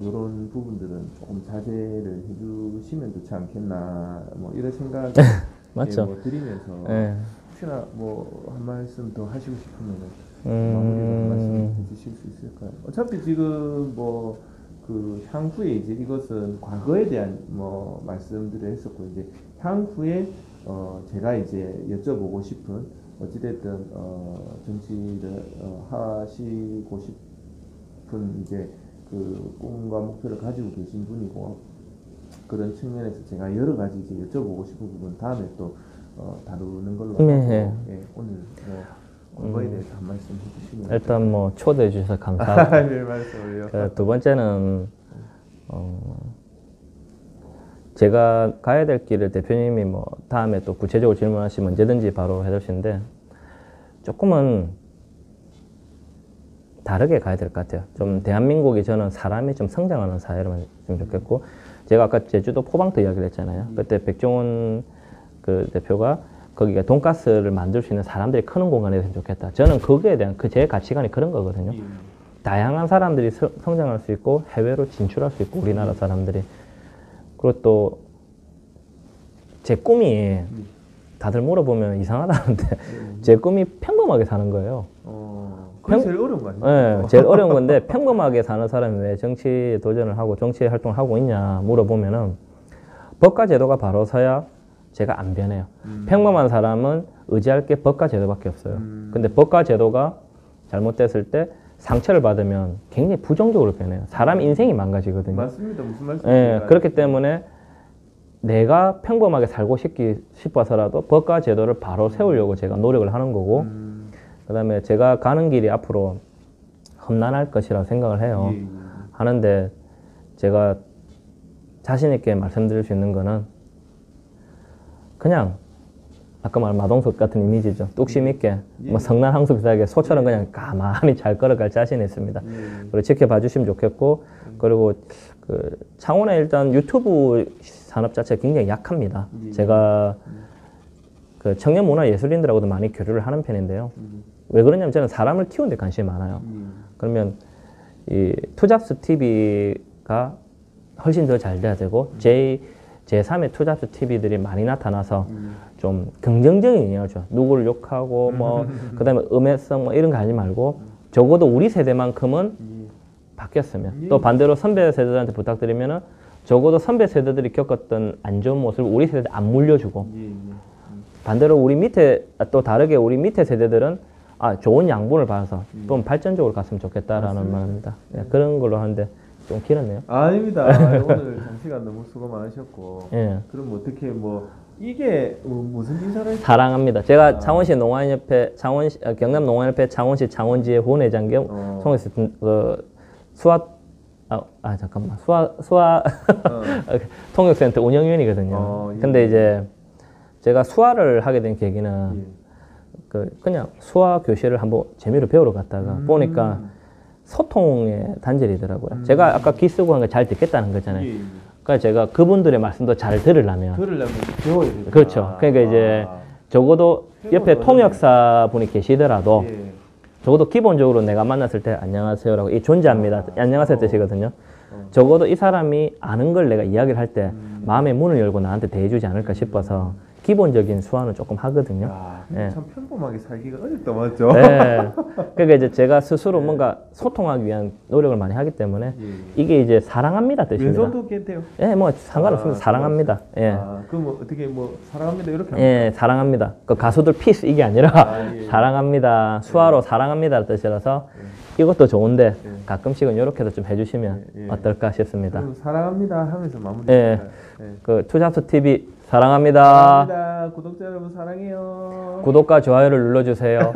이런 부분들은 조금 자제를 해주시면 좋지 않겠나 뭐 이런 생각 맞죠. 뭐 드리면서 예. 혹시나 뭐 한 말씀 더 하시고 싶으면 마무리로 한 말씀 해주실 수 있을까요? 어차피 지금 뭐 그 향후에 이제 이것은 과거에 대한 뭐 말씀들을 했었고 이제 향후에 제가 이제 여쭤보고 싶은 어찌됐든 정치를 하시고 싶은 이제 그 꿈과 목표를 가지고 계신 분이고 그런 측면에서 제가 여러 가지 이제 여쭤보고 싶은 부분 다음에 또 다루는 걸로 하고 네. 예, 오늘 그거에 대해서 한 말씀 해주시면 일단 뭐 초대해 주셔서 감사하고 네, 말씀을요. 두 번째는 제가 가야 될 길을 대표님이 뭐 다음에 또 구체적으로 질문하시면 언제든지 바로 해주시는데 조금은 다르게 가야 될 것 같아요. 좀 대한민국이 저는 사람이 좀 성장하는 사회로만 했으면 좋겠고 제가 아까 제주도 포방터 이야기를 했잖아요. 그때 백종원 그 대표가 거기가 돈가스를 만들 수 있는 사람들이 크는 공간이 됐으면 좋겠다. 저는 거기에 대한 제 가치관이 그런 거거든요. 다양한 사람들이 성장할 수 있고 해외로 진출할 수 있고 우리나라 사람들이 그리고 또 제 꿈이 다들 물어보면 이상하다는데 제 꿈이 평범하게 사는 거예요. 그게 제일 어려운 거 아니에요? 네, 제일 어려운 건데 평범하게 사는 사람이 왜 정치 도전을 하고 정치 활동을 하고 있냐 물어보면은 법과 제도가 바로 서야 제가 안 변해요. 평범한 사람은 의지할 게 법과 제도밖에 없어요. 근데 법과 제도가 잘못됐을 때 상처를 받으면 굉장히 부정적으로 변해요. 사람 인생이 망가지거든요. 맞습니다. 무슨 말씀이신지 네, 그렇기 때문에 내가 평범하게 살고 싶어서라도 법과 제도를 바로 세우려고 제가 노력을 하는 거고 그 다음에 제가 가는 길이 앞으로 험난할 것이라고 생각을 해요. 하는데 제가 자신 있게 말씀드릴 수 있는 거는 그냥 아까 말한 마동석 같은 이미지죠. 뚝심 있게 뭐 성난 항수 비슷하게 소처럼 그냥 가만히 잘 걸어갈 자신이 있습니다. 그리고 지켜봐 주시면 좋겠고 그리고 그 창원에 일단 유튜브 산업 자체가 굉장히 약합니다. 제가 그 청년 문화 예술인들하고도 많이 교류를 하는 편인데요. 왜 그러냐면 저는 사람을 키우는 데 관심이 많아요. 그러면 이 투잡스 TV가 훨씬 더 잘 돼야 되고 제3의 투잡스 TV들이 많이 나타나서 좀 긍정적인 영향을 줘요. 누구를 욕하고 뭐 그다음에 음해성 뭐 이런 거 하지 말고 적어도 우리 세대만큼은 바뀌었으면 또 반대로 선배 세대들한테 부탁드리면은 적어도 선배 세대들이 겪었던 안 좋은 모습을 우리 세대에 안 물려주고 반대로 우리 밑에 또 다르게 우리 밑에 세대들은 좋은 양분을 받아서 좀 발전적으로 갔으면 좋겠다라는 말입니다. 네, 그런 걸로 하는데 좀 길었네요. 아닙니다. 오늘 장시간 너무 수고 많으셨고 예. 그럼 어떻게 뭐 이게 무슨 인사를 사랑합니다. 제가 창원시 농아인협회 경남 농아인협회 창원시 창원지회 후원회장 겸 통해서 수화 통역센터 운영위원이거든요. 예. 근데 이제 제가 수화를 하게 된 계기는 그냥 수화 교실을 한번 재미로 배우러 갔다가 보니까 소통의 단절이더라고요. 제가 아까 기 쓰고 한 거 잘 듣겠다는 거잖아요. 그러니까 제가 그분들의 말씀도 잘 들으려면 배워야 되죠. 그렇죠. 그러니까 이제 적어도 옆에 통역사 분이 계시더라도 적어도 기본적으로 내가 만났을 때 안녕하세요라고 이 존재합니다. 안녕하세요 뜻이거든요. 적어도 이 사람이 아는 걸 내가 이야기를 할 때 마음의 문을 열고 나한테 대해주지 않을까 싶어서 기본적인 수화는 조금 하거든요. 예. 참 평범하게 살기가 어렵다 맞죠? 네. 그러니까 이제 제가 스스로 뭔가 소통하기 위한 노력을 많이 하기 때문에 이게 이제 사랑합니다 뜻입니다. 왼손도 괜찮대요. 예, 뭐 상관없습니다. 사랑합니다. 예. 그럼 어떻게 뭐 사랑합니다 이렇게 합니까? 예, 사랑합니다. 그 가수들 피스 이게 아니라 사랑합니다. 수화로 사랑합니다 뜻이라서 이것도 좋은데 가끔씩은 이렇게도 좀 해주시면 어떨까 싶습니다. 그럼 사랑합니다 하면서 마무리. 예. 그 투잡스 TV 사랑합니다. 사랑합니다. 구독자 여러분 사랑해요. 구독과 좋아요를 눌러주세요.